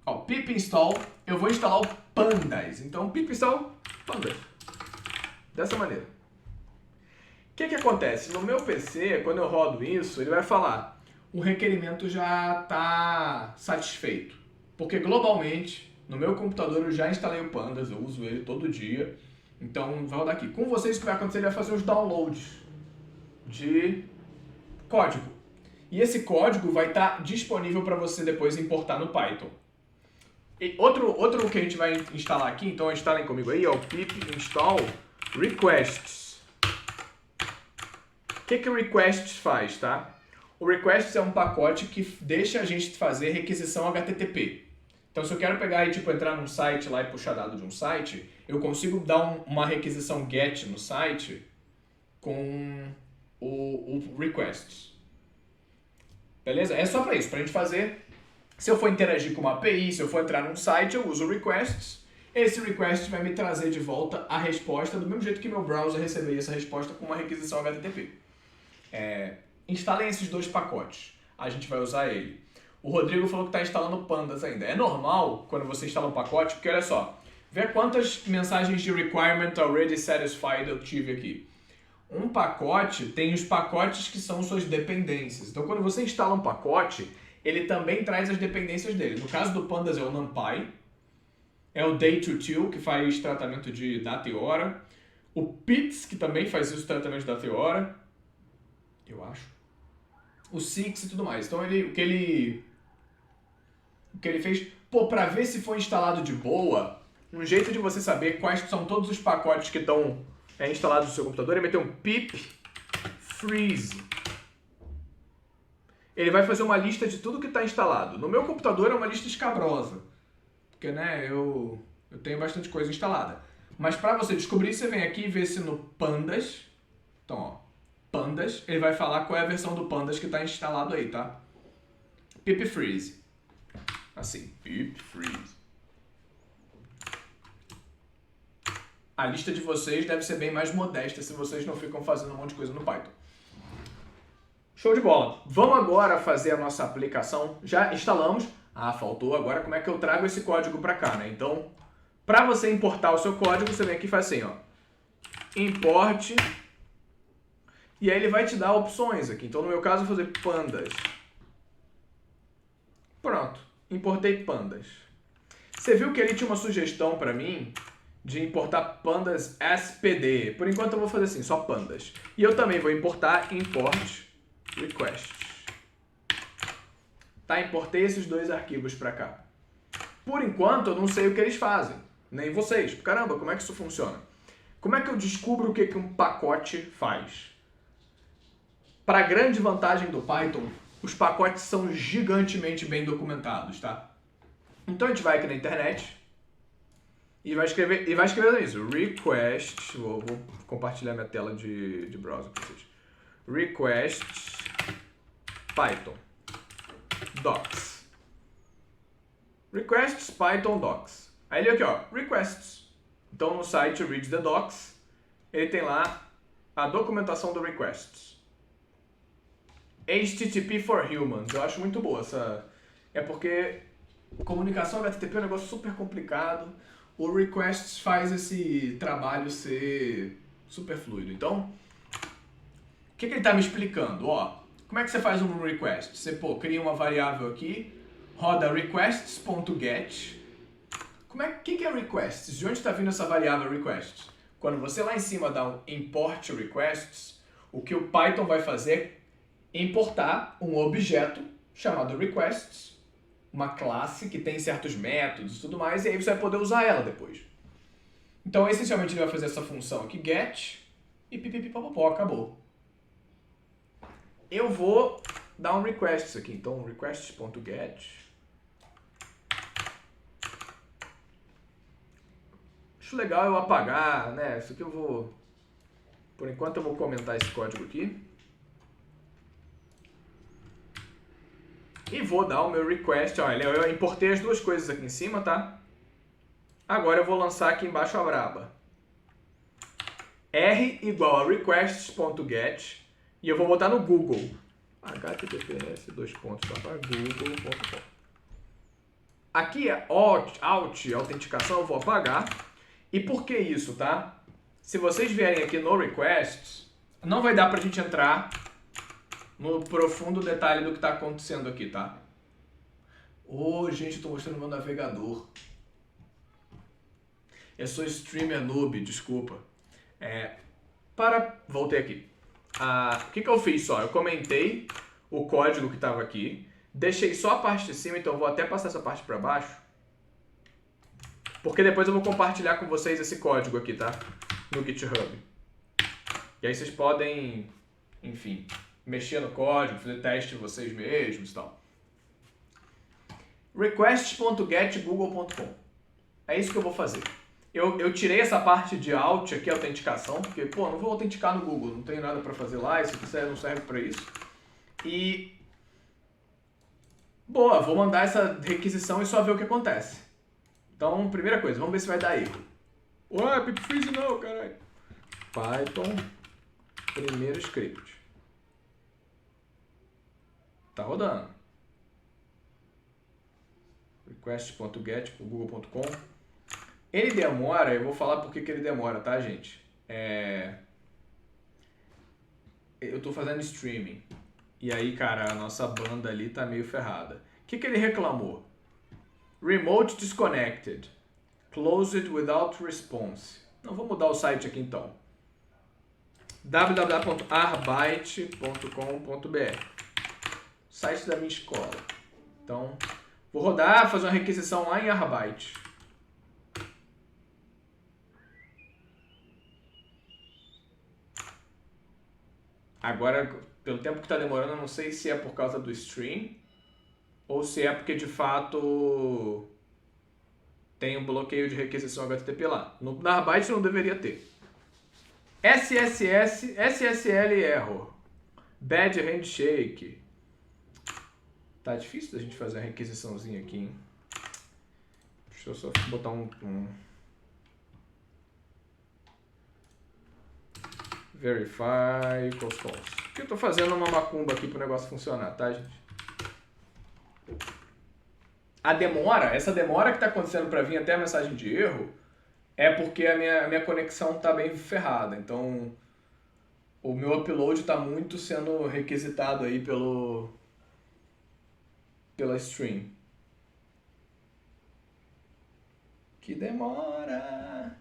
Ó, pip install, eu vou instalar o pandas. Então pip install pandas. Dessa maneira. O que acontece? No meu PC, quando eu rodo isso, ele vai falar o requerimento já está satisfeito. Porque globalmente, no meu computador eu já instalei o pandas, eu uso ele todo dia. Então vai rodar aqui. Com vocês o que vai acontecer? Ele vai fazer os downloads de código. E esse código vai estar disponível para você depois importar no Python. E outro que a gente vai instalar aqui, então instalem comigo aí, é o pip install requests. O que o requests faz, tá? O requests é um pacote que deixa a gente fazer requisição HTTP. Então, se eu quero pegar e entrar num site lá e puxar dado de um site, eu consigo dar uma requisição GET no site com o requests. Beleza? É só para isso, para a gente fazer. Se eu for interagir com uma API, se eu for entrar num site, eu uso o requests. Esse request vai me trazer de volta a resposta do mesmo jeito que meu browser receberia essa resposta com uma requisição HTTP. Instalem esses dois pacotes. A gente vai usar ele. O Rodrigo falou que está instalando pandas ainda. É normal quando você instala um pacote, porque olha só, vê quantas mensagens de requirement already satisfied eu tive aqui. Um pacote tem os pacotes que são suas dependências. Então quando você instala um pacote, ele também traz as dependências dele. No caso do pandas é o NumPy, é o day2till, que faz tratamento de data e hora, o pits, que também faz isso, tratamento de data e hora, eu acho, o six e tudo mais. Então o que ele fez, para ver se foi instalado de boa, um jeito de você saber quais são todos os pacotes que estão instalados no seu computador é meter um pip freeze. Ele vai fazer uma lista de tudo que está instalado. No meu computador é uma lista escabrosa, porque eu tenho bastante coisa instalada. Mas para você descobrir, você vem aqui e vê se no pandas, então ó, pandas, ele vai falar qual é a versão do pandas que está instalado aí, tá? Pip freeze. Assim, pip freeze. A lista de vocês deve ser bem mais modesta se vocês não ficam fazendo um monte de coisa no Python. Show de bola. Vamos agora fazer a nossa aplicação. Já instalamos. Faltou agora como é que eu trago esse código para cá, né? Então, para você importar o seu código, você vem aqui e faz assim, ó. Import. E aí ele vai te dar opções aqui. Então, no meu caso, eu vou fazer pandas. Pronto. Importei pandas. Você viu que ele tinha uma sugestão para mim de importar pandas SPD. Por enquanto eu vou fazer assim, só pandas. E eu também vou importar import requests. Tá, importei esses dois arquivos para cá. Por enquanto eu não sei o que eles fazem, nem vocês. Caramba, como é que isso funciona? Como é que eu descubro o que um pacote faz? Para a grande vantagem do Python, os pacotes são gigantemente bem documentados, tá? Então a gente vai aqui na internet e vai escrever isso, request, vou compartilhar minha tela de browser para vocês. Request Python docs. Requests Python Docs. Aí ele aqui, ó, Requests. Então no site Read the Docs, ele tem lá a documentação do Requests. HTTP for Humans. Eu acho muito boa essa... É porque comunicação HTTP é um negócio super complicado. O Requests faz esse trabalho ser super fluido. Então, o que ele está me explicando? Ó, como é que você faz um request? Você cria uma variável aqui, roda requests.get. Que é requests? De onde está vindo essa variável requests? Quando você lá em cima dá um import requests, o que o Python vai fazer é importar um objeto chamado requests, uma classe que tem certos métodos e tudo mais, e aí você vai poder usar ela depois. Então, essencialmente, ele vai fazer essa função aqui, get, e pipipipopopó, acabou. Eu vou dar um request aqui, então requests.get. Acho legal eu apagar, né? Isso aqui eu vou... Por enquanto eu vou comentar esse código aqui. E vou dar o meu request. Olha, eu importei as duas coisas aqui em cima, tá? Agora eu vou lançar aqui embaixo a braba. R igual a requests.get e eu vou botar no Google. https google.com. Aqui é Alt, autenticação, eu vou apagar. E por que isso, tá? Se vocês vierem aqui no requests, não vai dar pra gente entrar no profundo detalhe do que está acontecendo aqui, tá? Gente, eu tô mostrando meu navegador. Eu sou streamer noob, desculpa. Voltei aqui. O que eu fiz só? Eu comentei o código que estava aqui, deixei só a parte de cima, então eu vou até passar essa parte para baixo, porque depois eu vou compartilhar com vocês esse código aqui, tá? No GitHub. E aí vocês podem, enfim, mexer no código, fazer teste vocês mesmos e tal. Requests.getgoogle.com. É isso que eu vou fazer. Eu tirei essa parte de alt aqui, autenticação, porque, não vou autenticar no Google, não tenho nada para fazer lá, isso aqui não serve para isso. E... vou mandar essa requisição e só ver o que acontece. Então, primeira coisa, vamos ver se vai dar erro. Ué, pipfreeze não, caralho. Python, primeiro script. Tá rodando. Request.get.google.com. Ele demora, eu vou falar por que ele demora, tá, gente? Eu tô fazendo streaming. E aí, cara, a nossa banda ali tá meio ferrada. O que ele reclamou? Remote disconnected. Closed without response. Não, vou mudar o site aqui então. www.arbite.com.br. Site da minha escola. Então, vou rodar, fazer uma requisição lá em Arbite. Agora, pelo tempo que está demorando, eu não sei se é por causa do stream ou se é porque de fato tem um bloqueio de requisição HTTP lá. Na Arbite não deveria ter. SSL error. Bad handshake. Tá difícil da gente fazer a requisiçãozinha aqui, hein? Deixa eu só botar um... Verify equals false. Porque eu tô fazendo uma macumba aqui pro negócio funcionar, tá, gente? Essa demora que tá acontecendo para vir até a mensagem de erro é porque a minha conexão tá bem ferrada. Então, o meu upload tá muito sendo requisitado aí pela stream. Que demora,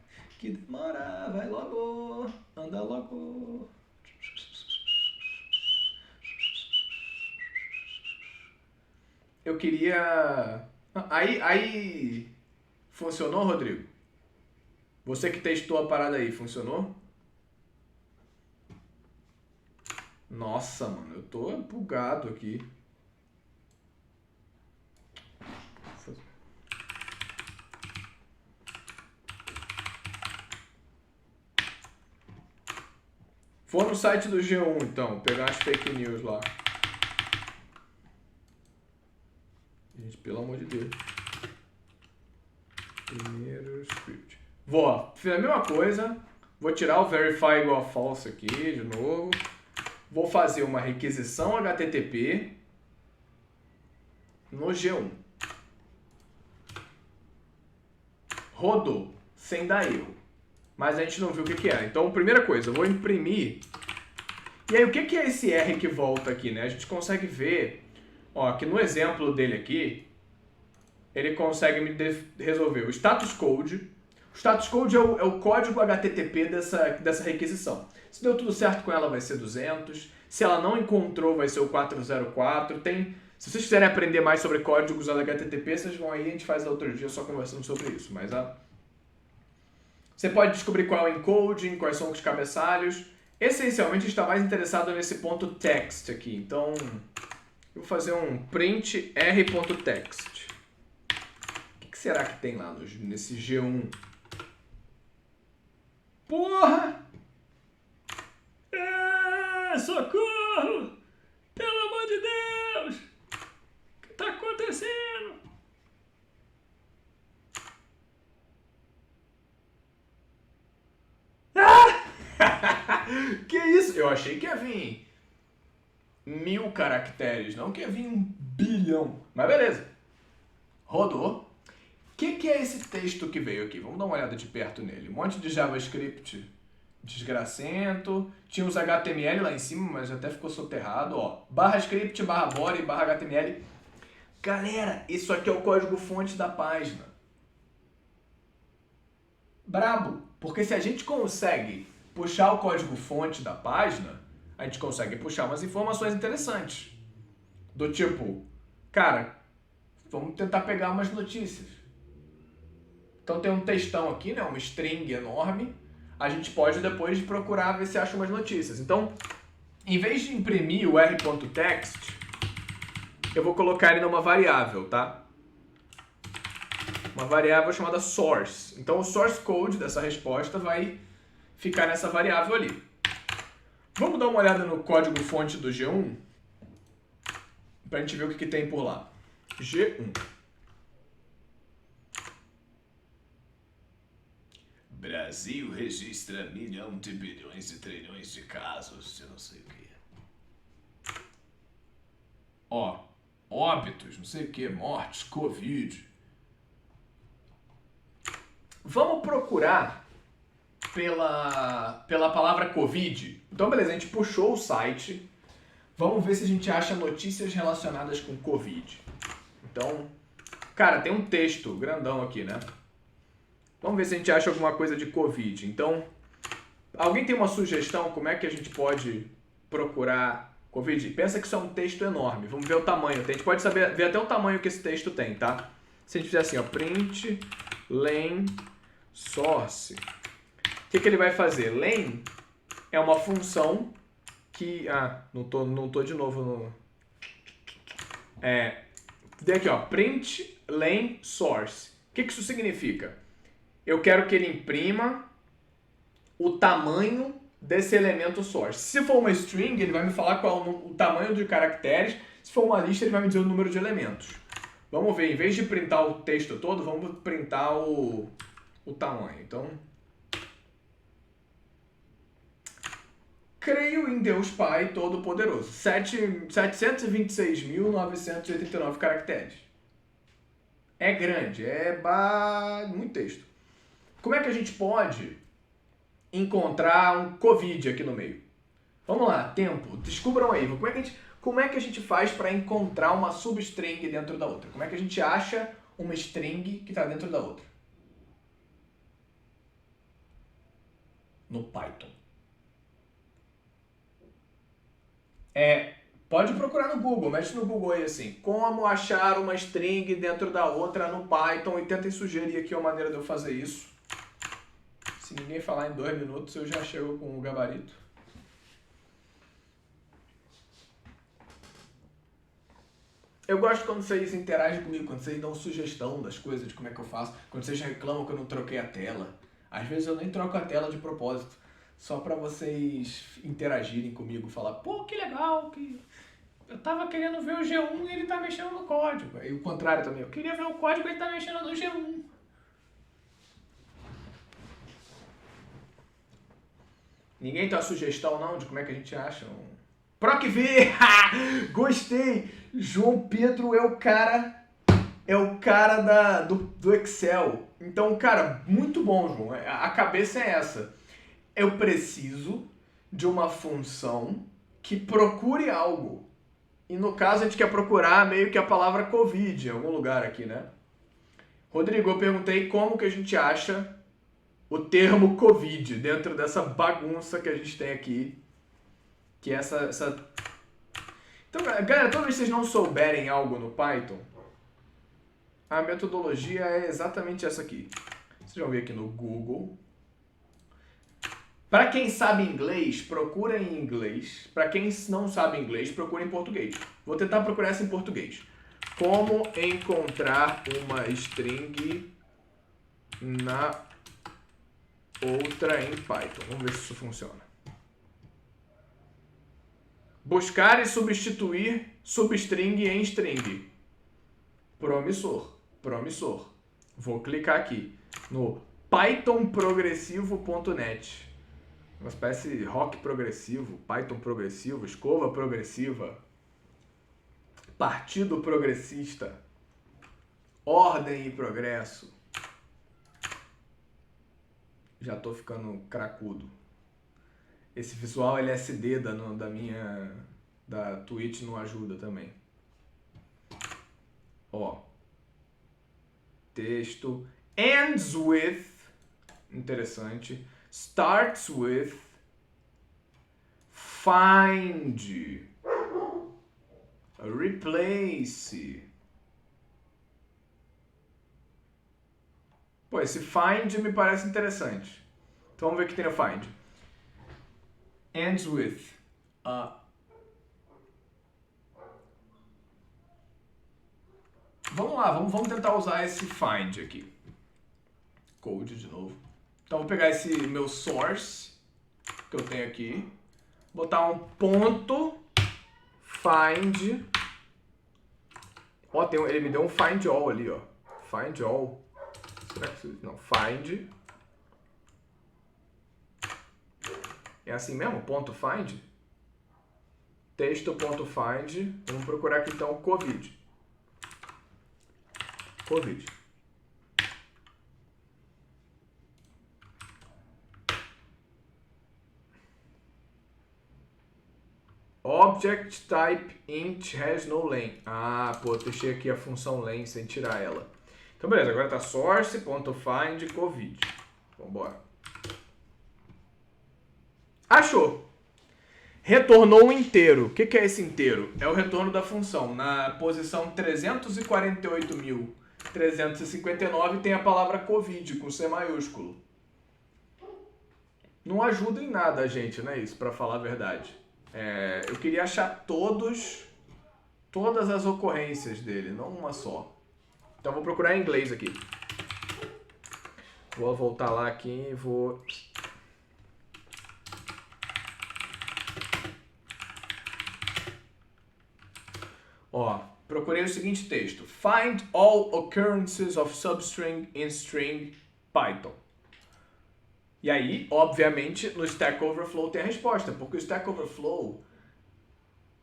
vai logo, anda logo. Eu queria... Aí... Funcionou, Rodrigo? Você que testou a parada aí, funcionou? Nossa, mano, eu tô bugado aqui. Vou no site do G1, então, pegar as fake news lá. Gente, pelo amor de Deus. Vou fazer a mesma coisa. Vou tirar o verify igual a false aqui de novo. Vou fazer uma requisição HTTP no G1. Rodou, sem dar erro. Mas a gente não viu o que era. Então, primeira coisa, eu vou imprimir. E aí, o que é esse R que volta aqui, né? A gente consegue ver, ó, que no exemplo dele aqui, ele consegue me resolver o status code. O status code é o código HTTP dessa requisição. Se deu tudo certo com ela, vai ser 200. Se ela não encontrou, vai ser o 404. Se vocês quiserem aprender mais sobre códigos HTTP, vocês vão aí, a gente faz outro dia só conversando sobre isso. Mas você pode descobrir qual é o encoding, quais são os cabeçalhos. Essencialmente, a gente está mais interessado nesse ponto text aqui. Então, eu vou fazer um print r.text. O que será que tem lá nesse G1? Porra! Socorro! Pelo amor de Deus! O que tá acontecendo? Que isso? Eu achei que ia vir 1000 caracteres, não que ia vir 1 bilhão. Mas beleza. Rodou. O que é esse texto que veio aqui? Vamos dar uma olhada de perto nele. Um monte de JavaScript desgracento. Tinha os HTML lá em cima, mas até ficou soterrado. Ó, barra script, barra body, barra HTML. Galera, isso aqui é o código-fonte da página. Brabo. Porque se a gente consegue puxar o código-fonte da página, a gente consegue puxar umas informações interessantes. Do tipo, cara, vamos tentar pegar umas notícias. Então tem um textão aqui, né, uma string enorme. A gente pode depois procurar ver se acha umas notícias. Então, em vez de imprimir o r.text, eu vou colocar ele numa variável, tá? Uma variável chamada source. Então o source code dessa resposta vai ficar nessa variável ali. Vamos dar uma olhada no código-fonte do G1 para a gente ver o que tem por lá. G1. Brasil registra 1 milhão de bilhões de trilhões de casos de não sei o que. Ó, óbitos, não sei o que, mortes, Covid. Vamos procurar pela palavra Covid. Então, beleza, a gente puxou o site. Vamos ver se a gente acha notícias relacionadas com Covid. Então, cara, tem um texto grandão aqui, né? Vamos ver se a gente acha alguma coisa de Covid. Então, alguém tem uma sugestão? Como é que a gente pode procurar Covid? Pensa que isso é um texto enorme. Vamos ver o tamanho. A gente pode ver até o tamanho que esse texto tem, tá? Se a gente fizer assim, ó, print len source. O que ele vai fazer? Len é uma função que... não tô de novo no... Tem aqui, ó, print len source. O que isso significa? Eu quero que ele imprima o tamanho desse elemento source. Se for uma string, ele vai me falar qual o tamanho de caracteres. Se for uma lista, ele vai me dizer o número de elementos. Vamos ver, em vez de printar o texto todo, vamos printar o tamanho. Então, creio em Deus Pai Todo-Poderoso. 726.989 caracteres. É grande, muito texto. Como é que a gente pode encontrar um Covid aqui no meio? Vamos lá, tempo, descubram aí. Como é que a gente faz para encontrar uma substring dentro da outra? Como é que a gente acha uma string que está dentro da outra? No Python. Pode procurar no Google, mexe no Google aí assim, como achar uma string dentro da outra no Python e tentem sugerir aqui uma maneira de eu fazer isso. Se ninguém falar em 2 minutos, eu já chego com o gabarito. Eu gosto quando vocês interagem comigo, quando vocês dão sugestão das coisas, de como é que eu faço, quando vocês reclamam que eu não troquei a tela. Às vezes eu nem troco a tela de propósito, só pra vocês interagirem comigo, falar, pô, que legal, que eu tava querendo ver o G1 e ele tá mexendo no código. E o contrário também, eu queria ver o código e ele tá mexendo no G1. Ninguém tem uma sugestão, não, de como é que a gente acha? ProcV! Gostei! João Pedro é o cara do Excel. Então, cara, muito bom, João. A cabeça é essa. Eu preciso de uma função que procure algo. E no caso a gente quer procurar meio que a palavra Covid em algum lugar aqui, né? Rodrigo, eu perguntei como que a gente acha o termo Covid dentro dessa bagunça que a gente tem aqui. Que é essa... Então, galera, toda vez que vocês não souberem algo no Python, a metodologia é exatamente essa aqui. Vocês vão ver aqui no Google. Para quem sabe inglês, procura em inglês. Para quem não sabe inglês, procura em português. Vou tentar procurar essa em português. Como encontrar uma string na outra em Python. Vamos ver se isso funciona. Buscar e substituir substring em string. Promissor, promissor. Vou clicar aqui no pythonprogressivo.net. Uma espécie de rock progressivo, Python progressivo, escova progressiva, partido progressista, ordem e progresso. Já tô ficando cracudo. Esse visual LSD da Twitch não ajuda também. Ó. Texto. Ends with. Interessante. Starts with. Find. Replace. Pô, esse find me parece interessante. Então vamos ver o que tem no find. Ends with. Vamos lá, vamos tentar usar esse find aqui. Code de novo. Então vou pegar esse meu source que eu tenho aqui, botar um ponto find. Ó, ele me deu um find all ali, ó. Find all. Será que isso... Não, find. É assim mesmo? Ponto find? Texto.find. Vamos procurar aqui então Covid. Covid. Object type int has no len. Ah, pô, deixei aqui a função len sem tirar ela. Então, beleza, agora tá source.find covid. Vambora. Achou. Retornou um inteiro. O que é esse inteiro? É o retorno da função. Na posição 348.359 tem a palavra covid com C maiúsculo. Não ajuda em nada a gente, né? Isso, pra falar a verdade. Eu queria achar todas as ocorrências dele, não uma só. Então vou procurar em inglês aqui. Vou voltar lá aqui e vou... Ó, procurei o seguinte texto. Find all occurrences of substring in string Python. E aí, obviamente, no Stack Overflow tem a resposta, porque o Stack Overflow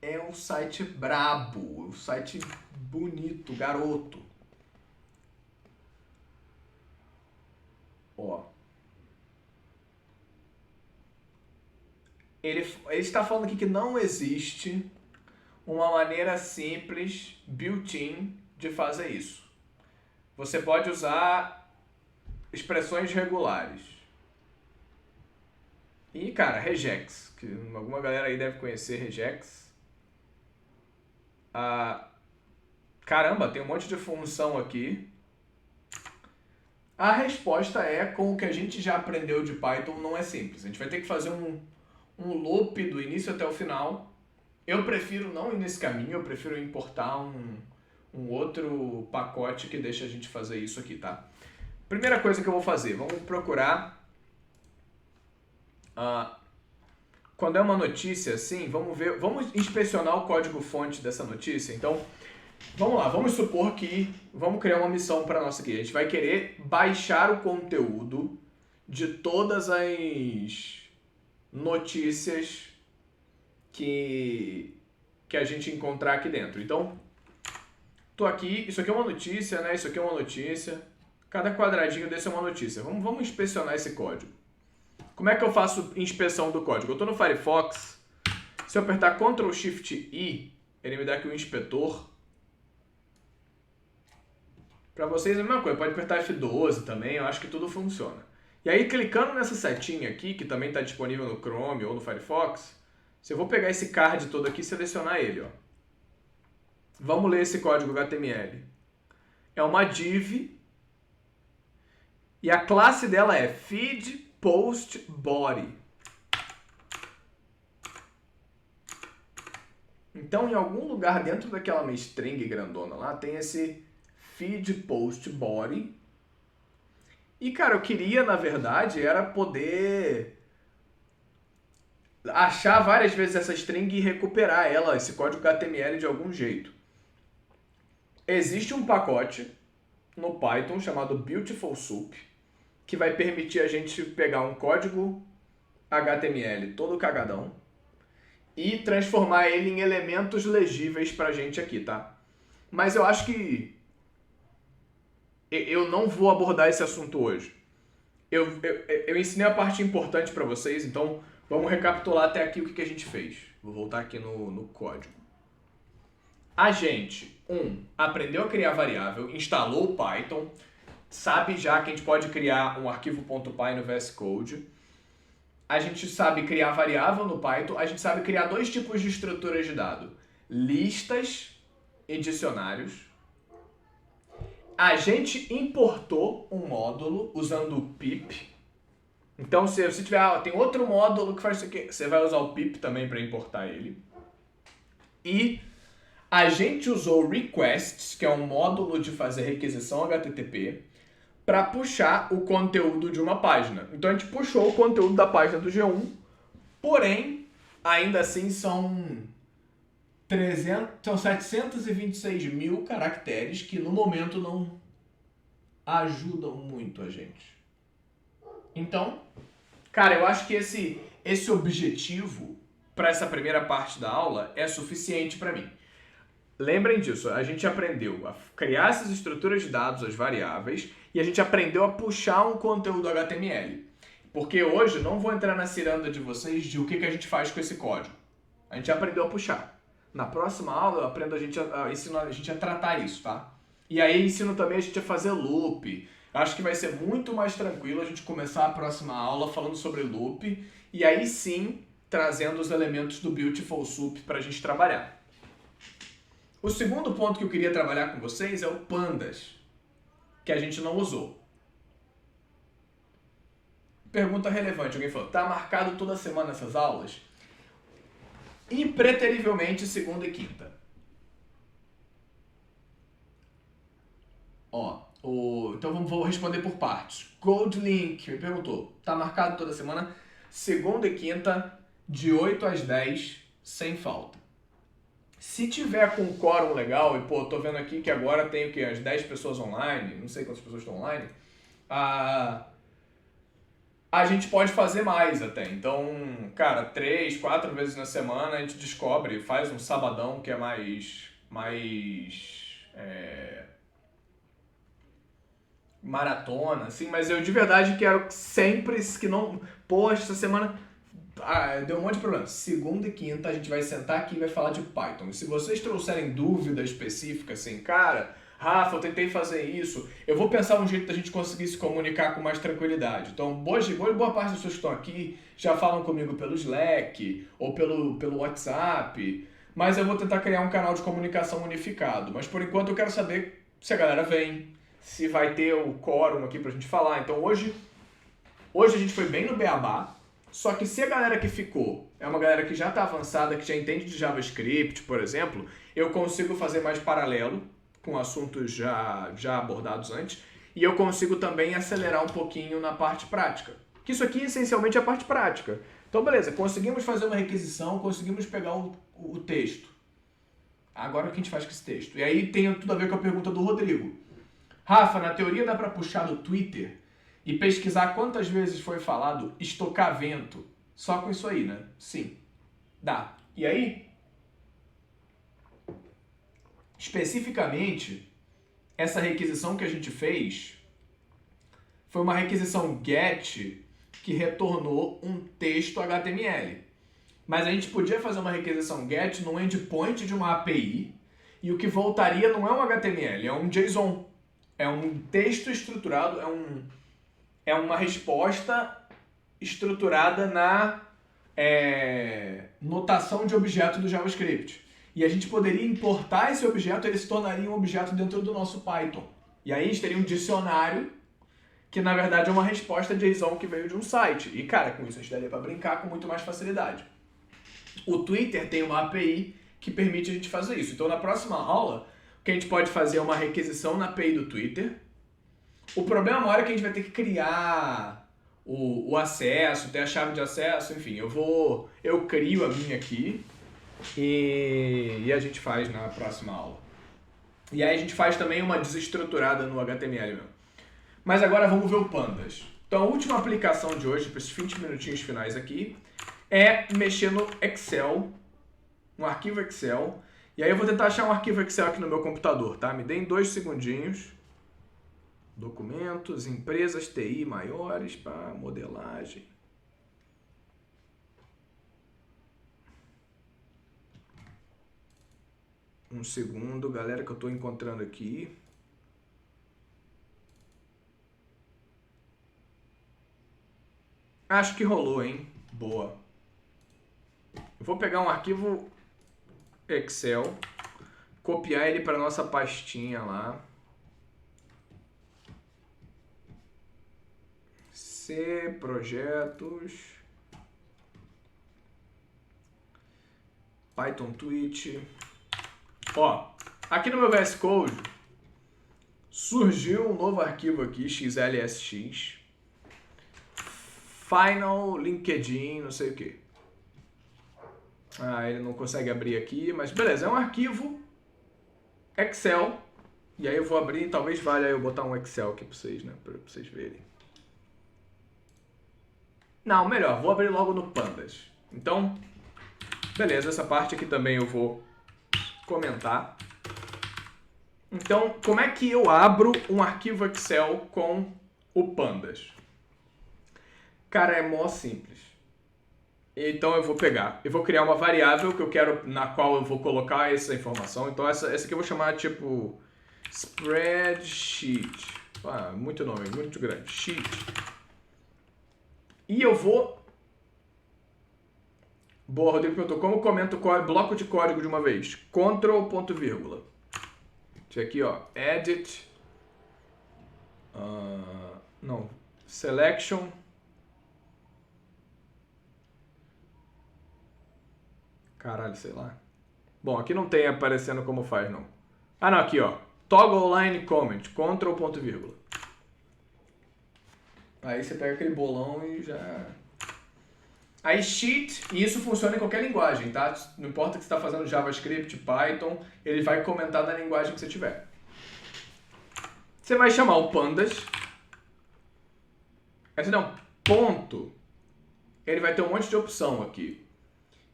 é um site brabo, um site bonito, garoto. Ó. Ele está falando aqui que não existe uma maneira simples, built-in, de fazer isso. Você pode usar expressões regulares. E, cara, regex, que alguma galera aí deve conhecer regex. Caramba, tem um monte de função aqui. A resposta é, com o que a gente já aprendeu de Python, não é simples. A gente vai ter que fazer um loop do início até o final. Eu prefiro não ir nesse caminho, eu prefiro importar um outro pacote que deixa a gente fazer isso aqui, tá? Primeira coisa que eu vou fazer, vamos procurar... quando é uma notícia assim, vamos inspecionar o código-fonte dessa notícia. Então, vamos lá, vamos supor que vamos criar uma missão para nossa aqui. A gente vai querer baixar o conteúdo de todas as notícias que a gente encontrar aqui dentro. Então, tô aqui, isso aqui é uma notícia, né? Isso aqui é uma notícia. Cada quadradinho desse é uma notícia. Vamos inspecionar esse código. Como é que eu faço inspeção do código? Eu estou no Firefox. Se eu apertar Ctrl Shift I, ele me dá aqui o inspetor. Para vocês é a mesma coisa, pode apertar F12 também, eu acho que tudo funciona. E aí, clicando nessa setinha aqui, que também está disponível no Chrome ou no Firefox, se eu vou pegar esse card todo aqui e selecionar ele, ó. Vamos ler esse código HTML. É uma div e a classe dela é feed post body. Então, em algum lugar dentro daquela minha string grandona lá, tem esse feed post body. E, cara, eu queria, na verdade, era poder achar várias vezes essa string e recuperar ela, esse código HTML de algum jeito. Existe um pacote no Python chamado Beautiful Soup, que vai permitir a gente pegar um código HTML todo cagadão e transformar ele em elementos legíveis pra gente aqui, tá? Mas eu acho que eu não vou abordar esse assunto hoje. Eu ensinei a parte importante pra vocês, então vamos recapitular até aqui o que a gente fez. Vou voltar aqui no código. A gente, aprendeu a criar variável, instalou o Python, sabe já que a gente pode criar um arquivo .py no VS Code. A gente sabe criar variável no Python, a gente sabe criar dois tipos de estruturas de dado. Listas e dicionários. A gente importou um módulo usando o pip. Então, se você tiver, tem outro módulo que faz isso aqui, você vai usar o pip também para importar ele. E a gente usou requests, que é um módulo de fazer requisição HTTP, para puxar o conteúdo de uma página. Então a gente puxou o conteúdo da página do G1, porém, ainda assim são 726 mil caracteres que no momento não ajudam muito a gente. Então, cara, eu acho que esse objetivo para essa primeira parte da aula é suficiente para mim. Lembrem disso, a gente aprendeu a criar essas estruturas de dados, as variáveis, e a gente aprendeu a puxar um conteúdo HTML. Porque hoje não vou entrar na ciranda de vocês de o que a gente faz com esse código. A gente aprendeu a puxar. Na próxima aula eu aprendo ensino a gente a tratar isso, tá? E aí ensino também a gente a fazer loop. Acho que vai ser muito mais tranquilo a gente começar a próxima aula falando sobre loop e aí sim trazendo os elementos do Beautiful Soup para a gente trabalhar. O segundo ponto que eu queria trabalhar com vocês é o pandas, que a gente não usou. Pergunta relevante, alguém falou, tá marcado toda semana essas aulas? Impreterivelmente segunda e quinta. Então vou responder por partes. Goldlink me perguntou, tá marcado toda semana, segunda e quinta, de 8 às 10, sem falta. Se tiver com um quórum legal, e tô vendo aqui que agora tem o quê? As 10 pessoas online, não sei quantas pessoas estão online, a gente pode fazer mais até. Então, cara, 3, 4 vezes na semana a gente descobre, faz um sabadão que é mais maratona, assim, mas eu de verdade quero sempre que não... Poxa, essa semana... deu um monte de problema. Segunda e quinta a gente vai sentar aqui e vai falar de Python. E se vocês trouxerem dúvida específica, assim, cara, Rafa, eu tentei fazer isso, eu vou pensar um jeito da gente conseguir se comunicar com mais tranquilidade. Então, boa parte das pessoas que estão aqui já falam comigo pelo Slack ou pelo WhatsApp, mas eu vou tentar criar um canal de comunicação unificado. Mas por enquanto eu quero saber se a galera vem, se vai ter o quórum aqui pra gente falar. Então hoje a gente foi bem no beabá. Só que se a galera que ficou é uma galera que já está avançada, que já entende de JavaScript, por exemplo, eu consigo fazer mais paralelo com assuntos já abordados antes e eu consigo também acelerar um pouquinho na parte prática. Que isso aqui essencialmente é a parte prática. Então beleza, conseguimos fazer uma requisição, conseguimos pegar o texto. Agora o que a gente faz com esse texto? E aí tem tudo a ver com a pergunta do Rodrigo. Rafa, na teoria dá para puxar do Twitter e pesquisar quantas vezes foi falado estocavento, só com isso aí, né? Sim, dá. E aí, especificamente, essa requisição que a gente fez foi uma requisição GET que retornou um texto HTML. Mas a gente podia fazer uma requisição GET no endpoint de uma API e o que voltaria não é um HTML, é um JSON. É um texto estruturado, é uma resposta estruturada na notação de objeto do JavaScript. E a gente poderia importar esse objeto, ele se tornaria um objeto dentro do nosso Python. E aí a gente teria um dicionário que na verdade é uma resposta JSON que veio de um site. E cara, com isso a gente daria para brincar com muito mais facilidade. O Twitter tem uma API que permite a gente fazer isso. Então na próxima aula, o que a gente pode fazer é uma requisição na API do Twitter. O problema maior é que a gente vai ter que criar o acesso, ter a chave de acesso, enfim, eu crio a minha aqui e a gente faz na próxima aula. E aí a gente faz também uma desestruturada no HTML mesmo. Mas agora vamos ver o Pandas. Então a última aplicação de hoje, para esses 20 minutinhos finais aqui, é mexer no Excel, um arquivo Excel. E aí eu vou tentar achar um arquivo Excel aqui no meu computador, tá? Me deem 2 segundinhos. Documentos, empresas TI maiores para modelagem. Um segundo, galera, que eu estou encontrando aqui. Acho que rolou, hein? Boa. Eu vou pegar um arquivo Excel, copiar ele para nossa pastinha lá. C, projetos, Python Twitch. Ó, aqui no meu VS Code surgiu um novo arquivo aqui, XLSX, Final LinkedIn, não sei o que. Ah, ele não consegue abrir aqui, mas beleza, é um arquivo Excel. E aí eu vou abrir, talvez valha eu botar um Excel aqui para vocês, né, para vocês verem. Não, melhor, vou abrir logo no Pandas. Então, beleza, essa parte aqui também eu vou comentar. Então, como é que eu abro um arquivo Excel com o Pandas? Cara, é mó simples. Então eu vou pegar, eu vou criar uma variável que eu quero, na qual eu vou colocar essa informação. Então essa aqui eu vou chamar tipo spreadsheet. Ah, muito nome, muito grande. Sheet. E eu vou... Boa, Rodrigo perguntou, como comento o bloco de código de uma vez? Ctrl, ponto, vírgula. Isso aqui, ó, edit, não, selection, caralho, sei lá. Bom, aqui não tem aparecendo como faz, não. Ah, não, aqui, ó, toggle line comment, Ctrl, ponto, vírgula. Aí você pega aquele bolão e já... Aí sheet, e isso funciona em qualquer linguagem, tá? Não importa que você está fazendo JavaScript, Python, ele vai comentar na linguagem que você tiver. Você vai chamar o Pandas. Aí você dá um ponto, ele vai ter um monte de opção aqui.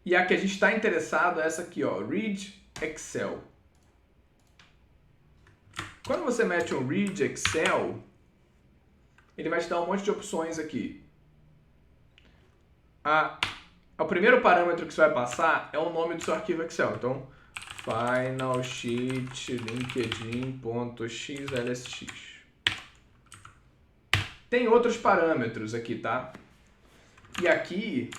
E a que a gente está interessado é essa aqui, ó, read Excel. Quando você mete um read Excel, ele vai te dar um monte de opções aqui. O primeiro parâmetro que você vai passar é o nome do seu arquivo Excel. Então, final sheet linkedin.xlsx. Tem outros parâmetros aqui, tá? E aqui,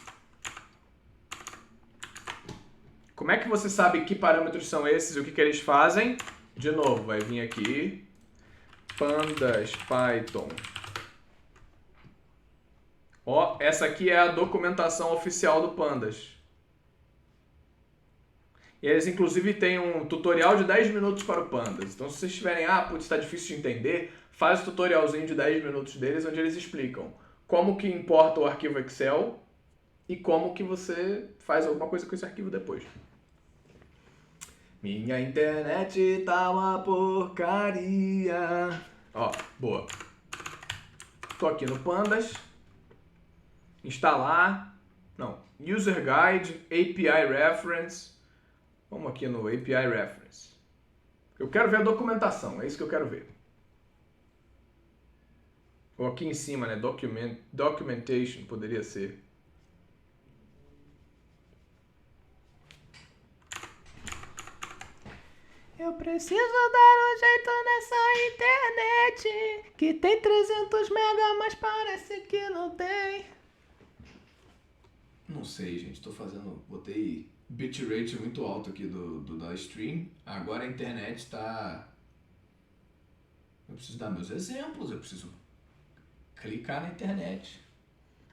como é que você sabe que parâmetros são esses e o que eles fazem? De novo, vai vir aqui, pandas Python. Ó, essa aqui é a documentação oficial do Pandas. E eles, inclusive, têm um tutorial de 10 minutos para o Pandas. Então, se vocês tiverem, putz, está difícil de entender, faz o tutorialzinho de 10 minutos deles, onde eles explicam como que importa o arquivo Excel e como que você faz alguma coisa com esse arquivo depois. Minha internet tá uma porcaria. Ó, boa. Tô aqui no Pandas. Instalar. Não. User Guide, API Reference. Vamos aqui no API Reference. Eu quero ver a documentação, é isso que eu quero ver. Ou aqui em cima, né? Documentation poderia ser. Eu preciso dar um jeito nessa internet, que tem 300 mega, mas parece que não tem. Não sei, gente. Botei bitrate muito alto aqui da stream. Agora a internet tá... Eu preciso dar meus exemplos, eu preciso clicar na internet.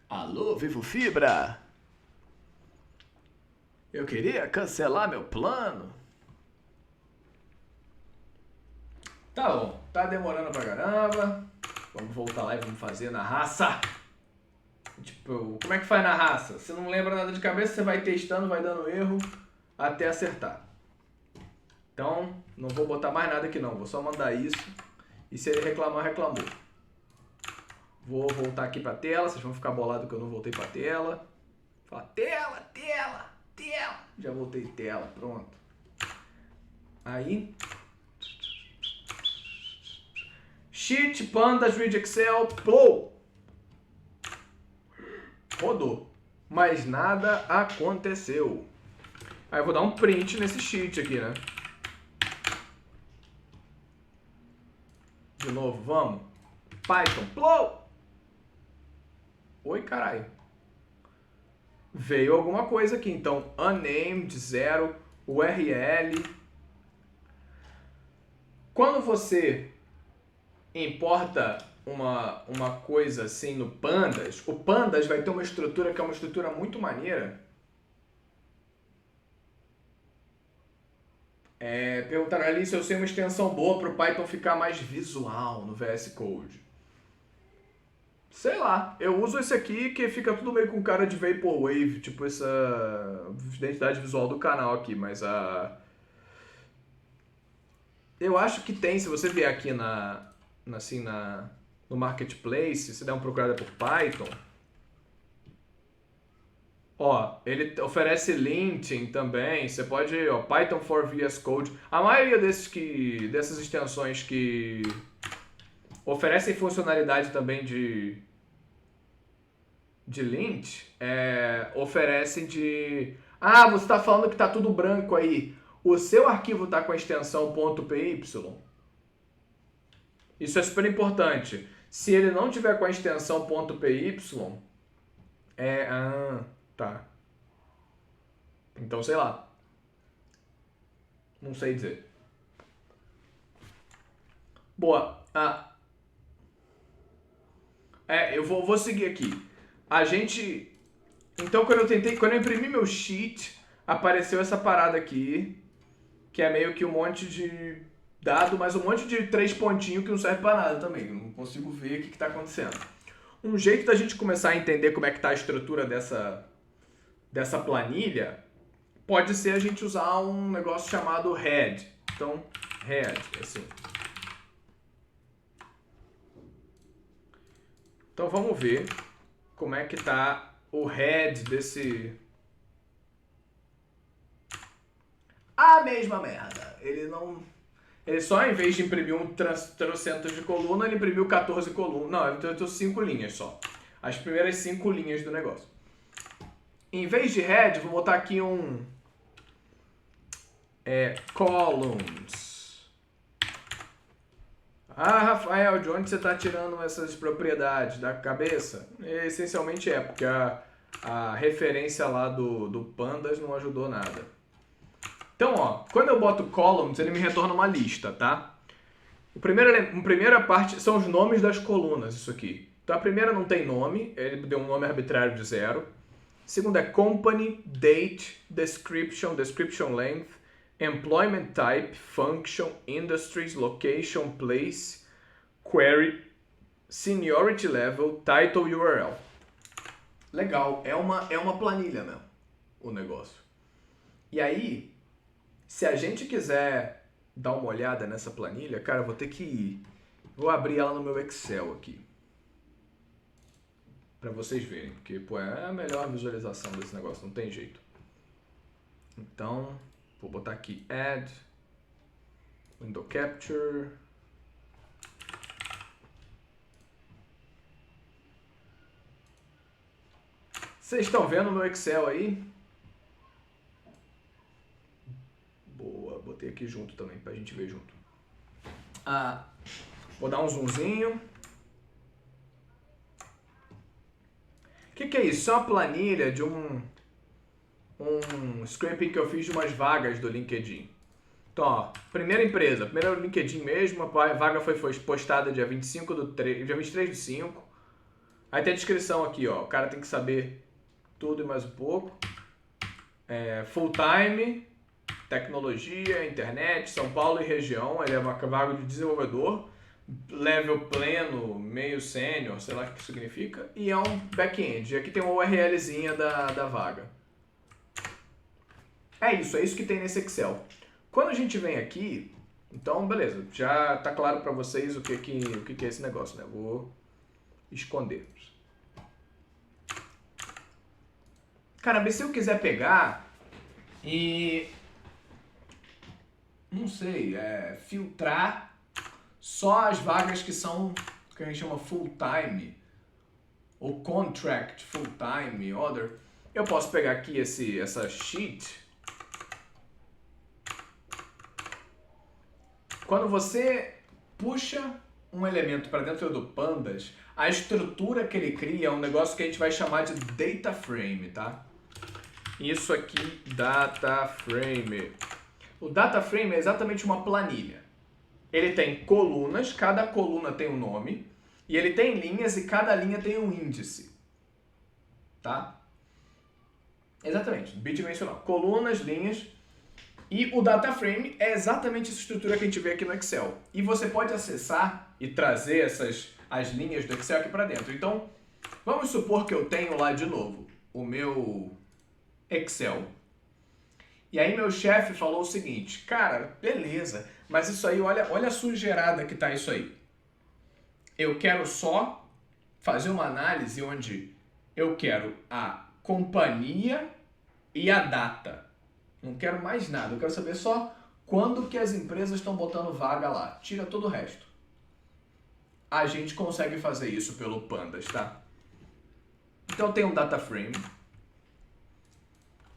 Alô, Vivo Fibra? Eu queria cancelar meu plano. Tá bom, tá demorando pra caramba. Vamos voltar lá e vamos fazer na raça. Tipo, como é que faz na raça? Você não lembra nada de cabeça, você vai testando, vai dando erro até acertar. Então, não vou botar mais nada aqui não, vou só mandar isso. E se ele reclamar, reclamou. Vou voltar aqui pra tela, vocês vão ficar bolados que eu não voltei pra tela. Fala, tela, tela, tela. Já voltei tela, pronto. Aí... Sheet, Pandas, Read Excel, Flow. Rodou. Mas nada aconteceu. Aí eu vou dar um print nesse sheet aqui, né? De novo, vamos. Python, Flow. Oi, caralho. Veio alguma coisa aqui. Então, unnamed, 0, URL. Quando você importa uma coisa assim no Pandas, o Pandas vai ter uma estrutura que é uma estrutura muito maneira. Perguntaram ali se eu sei uma extensão boa para o Python ficar mais visual no VS Code. Sei lá, eu uso esse aqui que fica tudo meio com cara de Vaporwave, tipo essa identidade visual do canal aqui, mas eu acho que tem, se você vier aqui no Marketplace, se der uma procurada por Python, ó, ele oferece linting também, você pode, ó, Python for VS Code. A maioria dessas extensões que oferecem funcionalidade também de lint, oferecem de... Ah, você está falando que está tudo branco aí. O seu arquivo está com a extensão .py? Isso é super importante. Se ele não tiver com a extensão .py, tá. Então, sei lá. Não sei dizer. Boa. Eu vou seguir aqui. Então, quando eu imprimi meu sheet, apareceu essa parada aqui, que é meio que um monte de dado, mas um monte de 3 pontinhos que não serve pra nada também. Não consigo ver o que tá acontecendo. Um jeito da gente começar a entender como é que tá a estrutura dessa planilha pode ser a gente usar um negócio chamado head. Então, head, assim. Então vamos ver como é que tá o head desse... A mesma merda. Ele só, em vez de imprimir um trocentos de coluna, ele imprimiu 14 colunas. Não, ele tentou 5 linhas só. As primeiras 5 linhas do negócio. Em vez de head, vou botar aqui um... columns. Ah, Rafael, de onde você está tirando essas propriedades? Da cabeça? Essencialmente porque a referência lá do Pandas não ajudou nada. Então, ó, quando eu boto columns, ele me retorna uma lista, tá? A primeira parte são os nomes das colunas, isso aqui. Então, a primeira não tem nome, ele deu um nome arbitrário de 0. Segunda é company, date, description length, employment type, function, industries, location, place, query, seniority level, title, URL. Legal, é uma planilha mesmo, o negócio. E aí, se a gente quiser dar uma olhada nessa planilha, cara, eu vou abrir ela no meu Excel aqui. Pra vocês verem, porque pô, é a melhor visualização desse negócio, não tem jeito. Então, vou botar aqui Add, Window Capture. Vocês estão vendo no Excel aí? Boa, botei aqui junto também, pra gente ver junto. Vou dar um zoomzinho. O que é isso? Isso é uma planilha de um scraping que eu fiz de umas vagas do LinkedIn. Então, ó, primeira empresa, primeiro LinkedIn mesmo, a vaga foi postada dia 23 do 5. Aí tem a descrição aqui, ó, o cara tem que saber tudo e mais um pouco. Full time, tecnologia, internet, São Paulo e região, ele é uma vaga de desenvolvedor. Level pleno, meio sênior, sei lá o que significa, e é um back-end. Aqui tem uma URLzinha da vaga. É isso que tem nesse Excel. Quando a gente vem aqui, então beleza, já tá claro para vocês o que é esse negócio, né? Vou esconder. Cara, mas se eu quiser pegar e não sei, filtrar só as vagas que são o que a gente chama full time ou contract full time other, eu posso pegar aqui essa sheet. Quando você puxa um elemento para dentro do Pandas, a estrutura que ele cria é um negócio que a gente vai chamar de data frame, tá? Isso aqui, data frame. O data frame é exatamente uma planilha. Ele tem colunas, cada coluna tem um nome, e ele tem linhas e cada linha tem um índice. Tá? Exatamente, bidimensional. Colunas, linhas, e o data frame é exatamente essa estrutura que a gente vê aqui no Excel. E você pode acessar e trazer as linhas do Excel aqui para dentro. Então, vamos supor que eu tenho lá de novo o meu Excel. E aí meu chefe falou o seguinte, cara, beleza, mas isso aí, olha a sujeirada que tá isso aí. Eu quero só fazer uma análise onde eu quero a companhia e a data. Não quero mais nada, eu quero saber só quando que as empresas estão botando vaga lá. Tira todo o resto. A gente consegue fazer isso pelo Pandas, tá? Então tem um data frame.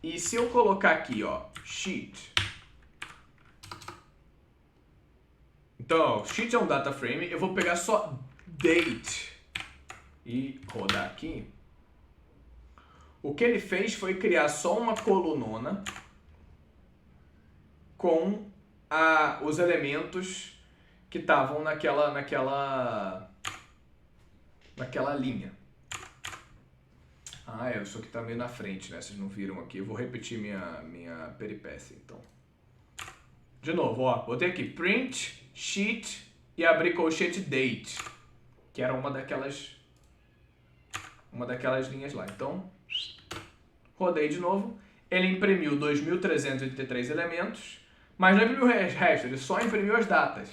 E se eu colocar aqui, ó, sheet. Então, ó, sheet é um data frame. Eu vou pegar só date e rodar aqui. O que ele fez foi criar só uma colunona com os elementos que estavam naquela linha. Isso aqui tá meio na frente, né? Vocês não viram aqui. Eu vou repetir minha peripécia, então. De novo, ó. Botei aqui print, sheet e abri colchete date, que era uma daquelas linhas lá. Então, rodei de novo. Ele imprimiu 2.383 elementos, mas não imprimiu o resto, ele só imprimiu as datas.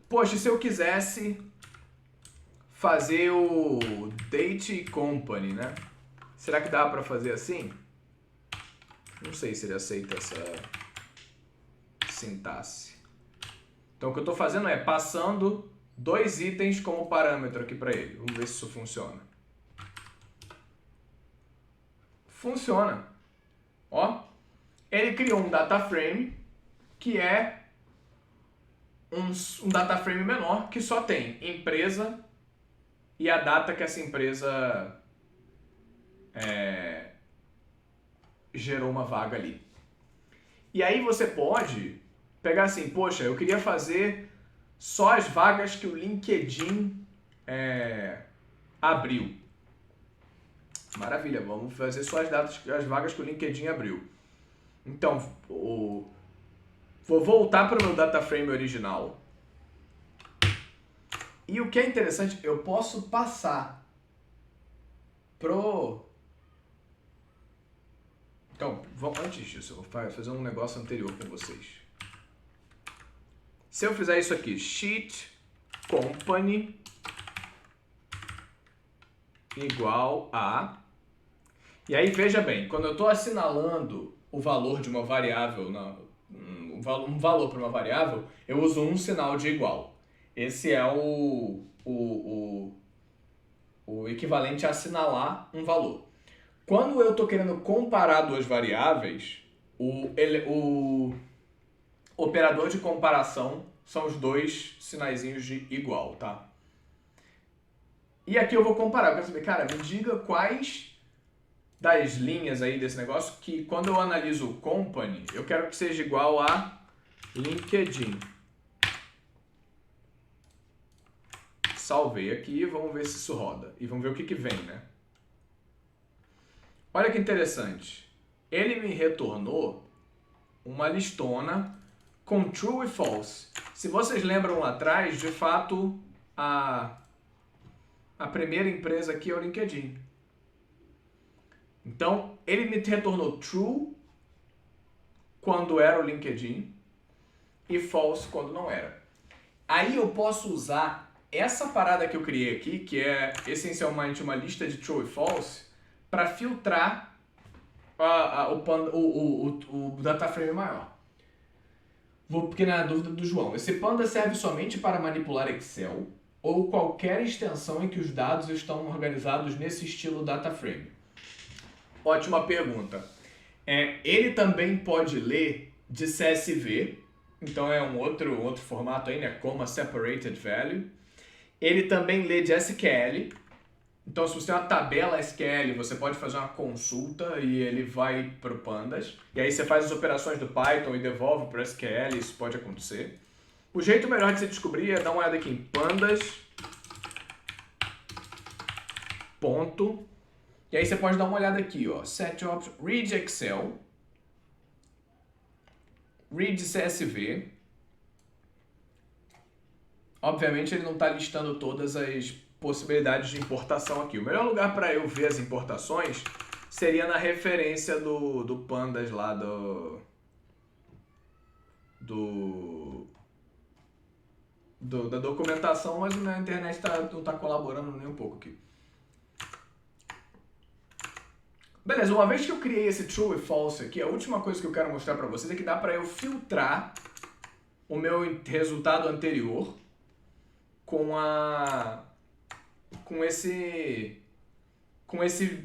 Poxa, se eu quisesse fazer o date company, né? Será que dá para fazer assim? Não sei se ele aceita essa sintaxe. Então o que eu estou fazendo é passando 2 itens como parâmetro aqui para ele. Vamos ver se isso funciona. Funciona. Ó, ele criou um data frame que é um data frame menor que só tem empresa e a data que essa empresa gerou uma vaga ali. E aí você pode pegar assim, poxa, eu queria fazer só as vagas que o LinkedIn abriu. Maravilha, vamos fazer só as vagas que o LinkedIn abriu. Então, vou voltar para o meu data frame original. E o que é interessante, eu posso passar pro... Então, antes disso, eu vou fazer um negócio anterior com vocês. Se eu fizer isso aqui, sheet company igual a... E aí, veja bem, quando eu estou assinalando o valor de uma variável, um valor para uma variável, eu uso um sinal de igual. Esse é o equivalente a assinalar um valor. Quando eu estou querendo comparar duas variáveis, o operador de comparação são os dois sinaizinhos de igual, tá? E aqui eu vou comparar, eu quero saber, cara, me diga quais das linhas aí desse negócio que quando eu analiso o company, eu quero que seja igual a LinkedIn. Salvei aqui, vamos ver se isso roda. E vamos ver o que vem, né? Olha que interessante. Ele me retornou uma listona com true e false. Se vocês lembram lá atrás, de fato, a primeira empresa aqui é o LinkedIn. Então, ele me retornou true quando era o LinkedIn e false quando não era. Aí eu posso usar essa parada que eu criei aqui, que é essencialmente uma lista de true e false, para filtrar o data frame maior. Vou pequena dúvida do João. Esse panda serve somente para manipular Excel ou qualquer extensão em que os dados estão organizados nesse estilo data frame? Ótima pergunta. Ele também pode ler de CSV, então é um outro formato aí, né? Comma Separated Value. Ele também lê de SQL. Então, se você tem uma tabela SQL, você pode fazer uma consulta e ele vai para o Pandas. E aí você faz as operações do Python e devolve para o SQL, isso pode acontecer. O jeito melhor de você descobrir é dar uma olhada aqui em pandas. Ponto. E aí você pode dar uma olhada aqui, ó. Set options, read Excel, read CSV. Obviamente ele não está listando todas as possibilidades de importação aqui. O melhor lugar para eu ver as importações seria na referência do pandas lá da documentação, mas na internet não está colaborando nem um pouco aqui. Beleza, uma vez que eu criei esse true e false aqui, a última coisa que eu quero mostrar para vocês é que dá para eu filtrar o meu resultado anterior com esse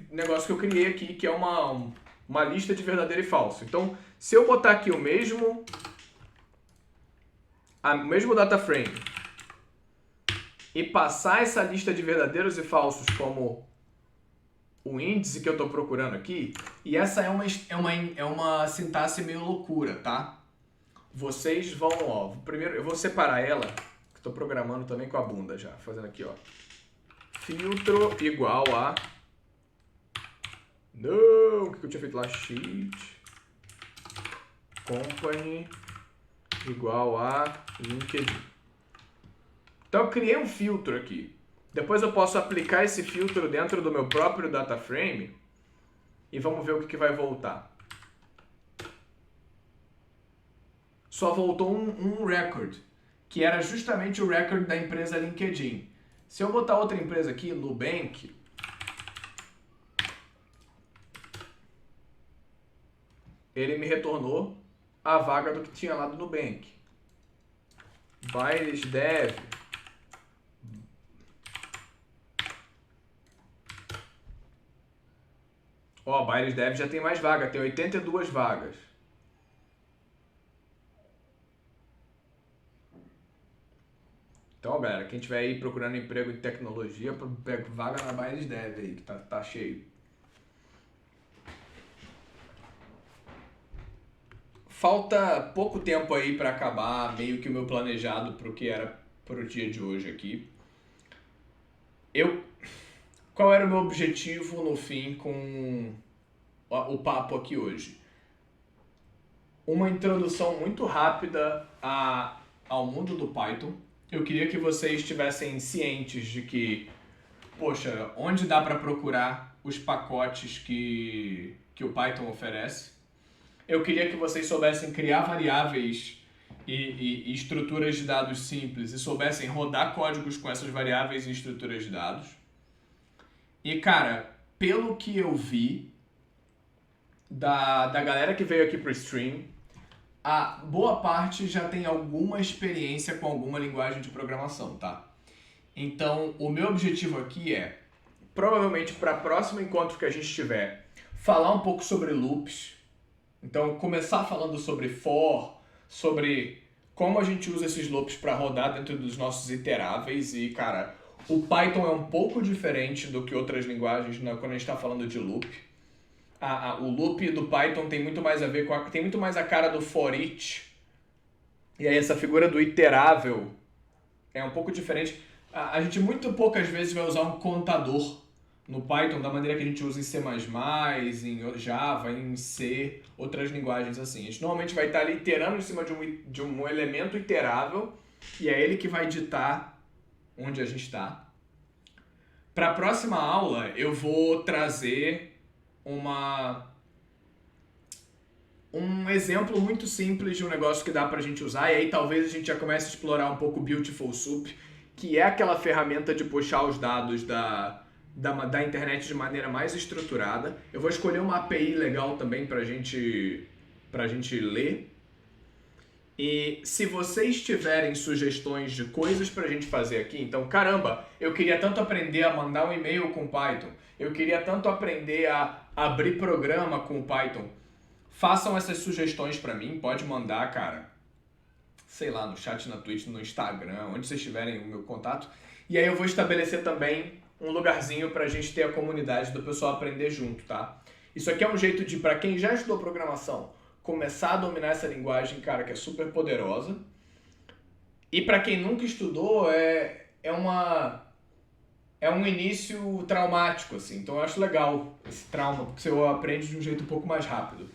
negócio que eu criei aqui, que é uma lista de verdadeiro e falso. Então, se eu botar aqui o mesmo data frame e passar essa lista de verdadeiros e falsos como o índice que eu estou procurando aqui, e essa é uma sintaxe meio loucura, tá? Vocês vão, ó, primeiro eu vou separar ela, que estou programando também com a bunda já, fazendo aqui, ó. Filtro igual a... Não, o que eu tinha feito lá? Sheet company igual a LinkedIn. Então eu criei um filtro aqui. Depois eu posso aplicar esse filtro dentro do meu próprio data frame e vamos ver o que vai voltar. Só voltou um record, que era justamente o record da empresa LinkedIn. Se eu botar outra empresa aqui, Nubank, ele me retornou a vaga do que tinha lá do Nubank. Baires Dev. Ó, Baires Dev já tem mais vaga, tem 82 vagas. Então, galera, quem tiver aí procurando emprego em tecnologia, pega vaga na Baires Dev aí, que tá cheio. Falta pouco tempo aí para acabar meio que o meu planejado pro que era pro dia de hoje aqui. Qual era o meu objetivo no fim com o papo aqui hoje? Uma introdução muito rápida ao mundo do Python. Eu queria que vocês estivessem cientes de que, poxa, onde dá para procurar os pacotes que o Python oferece. Eu queria que vocês soubessem criar variáveis e estruturas de dados simples e soubessem rodar códigos com essas variáveis e estruturas de dados. E, cara, pelo que eu vi da galera que veio aqui pro stream, a boa parte já tem alguma experiência com alguma linguagem de programação, tá? Então, o meu objetivo aqui é, provavelmente para o próximo encontro que a gente tiver, falar um pouco sobre loops. Então, começar falando sobre for, sobre como a gente usa esses loops para rodar dentro dos nossos iteráveis. E, cara, o Python é um pouco diferente do que outras linguagens quando a gente está falando de loop. O loop do Python tem muito mais a ver com tem muito mais a cara do for each. E aí essa figura do iterável é um pouco diferente. A gente muito poucas vezes vai usar um contador no Python da maneira que a gente usa em C++, em Java, em C, outras linguagens assim. A gente normalmente vai estar ali iterando em cima de um elemento iterável e é ele que vai ditar onde a gente está. Para a próxima aula eu vou trazer um exemplo muito simples de um negócio que dá pra gente usar, e aí talvez a gente já comece a explorar um pouco o Beautiful Soup, que é aquela ferramenta de puxar os dados da internet de maneira mais estruturada. Eu vou escolher uma API legal também pra gente ler. E se vocês tiverem sugestões de coisas pra gente fazer aqui, então, caramba, eu queria tanto aprender a mandar um e-mail com Python, eu queria tanto aprender a abrir programa com Python, façam essas sugestões pra mim, pode mandar, cara, sei lá, no chat, na Twitch, no Instagram, onde vocês tiverem o meu contato, e aí eu vou estabelecer também um lugarzinho pra gente ter a comunidade do pessoal aprender junto, tá? Isso aqui é um jeito de, pra quem já estudou programação, começar a dominar essa linguagem, cara, que é super poderosa. E para quem nunca estudou, é um início traumático, assim. Então eu acho legal esse trauma, porque você aprende de um jeito um pouco mais rápido.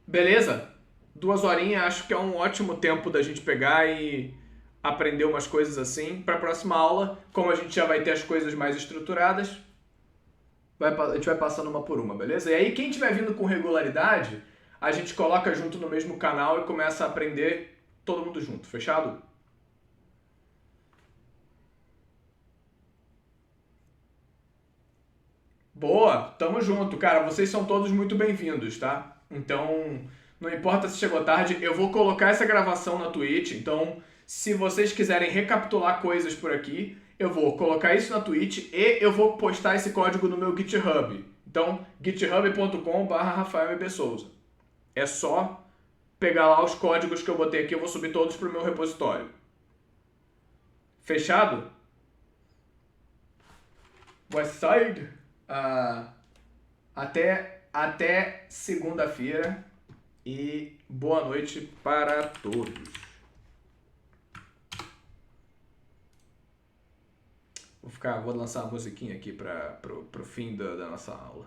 Beleza? 2 horinhas, acho que é um ótimo tempo da gente pegar e aprender umas coisas assim. Para a próxima aula, como a gente já vai ter as coisas mais estruturadas, a gente vai passando uma por uma, beleza? E aí, quem estiver vindo com regularidade, a gente coloca junto no mesmo canal e começa a aprender todo mundo junto, fechado? Boa, tamo junto, cara. Vocês são todos muito bem-vindos, tá? Então, não importa se chegou tarde, eu vou colocar essa gravação na Twitch. Então, se vocês quiserem recapitular coisas por aqui, eu vou colocar isso na Twitch e eu vou postar esse código no meu GitHub. Então, github.com/RafaelMBSouza. É só pegar lá os códigos que eu botei aqui, eu vou subir todos pro meu repositório. Fechado? Westside? Até segunda-feira e boa noite para todos. Vou lançar uma musiquinha aqui pro fim da nossa aula.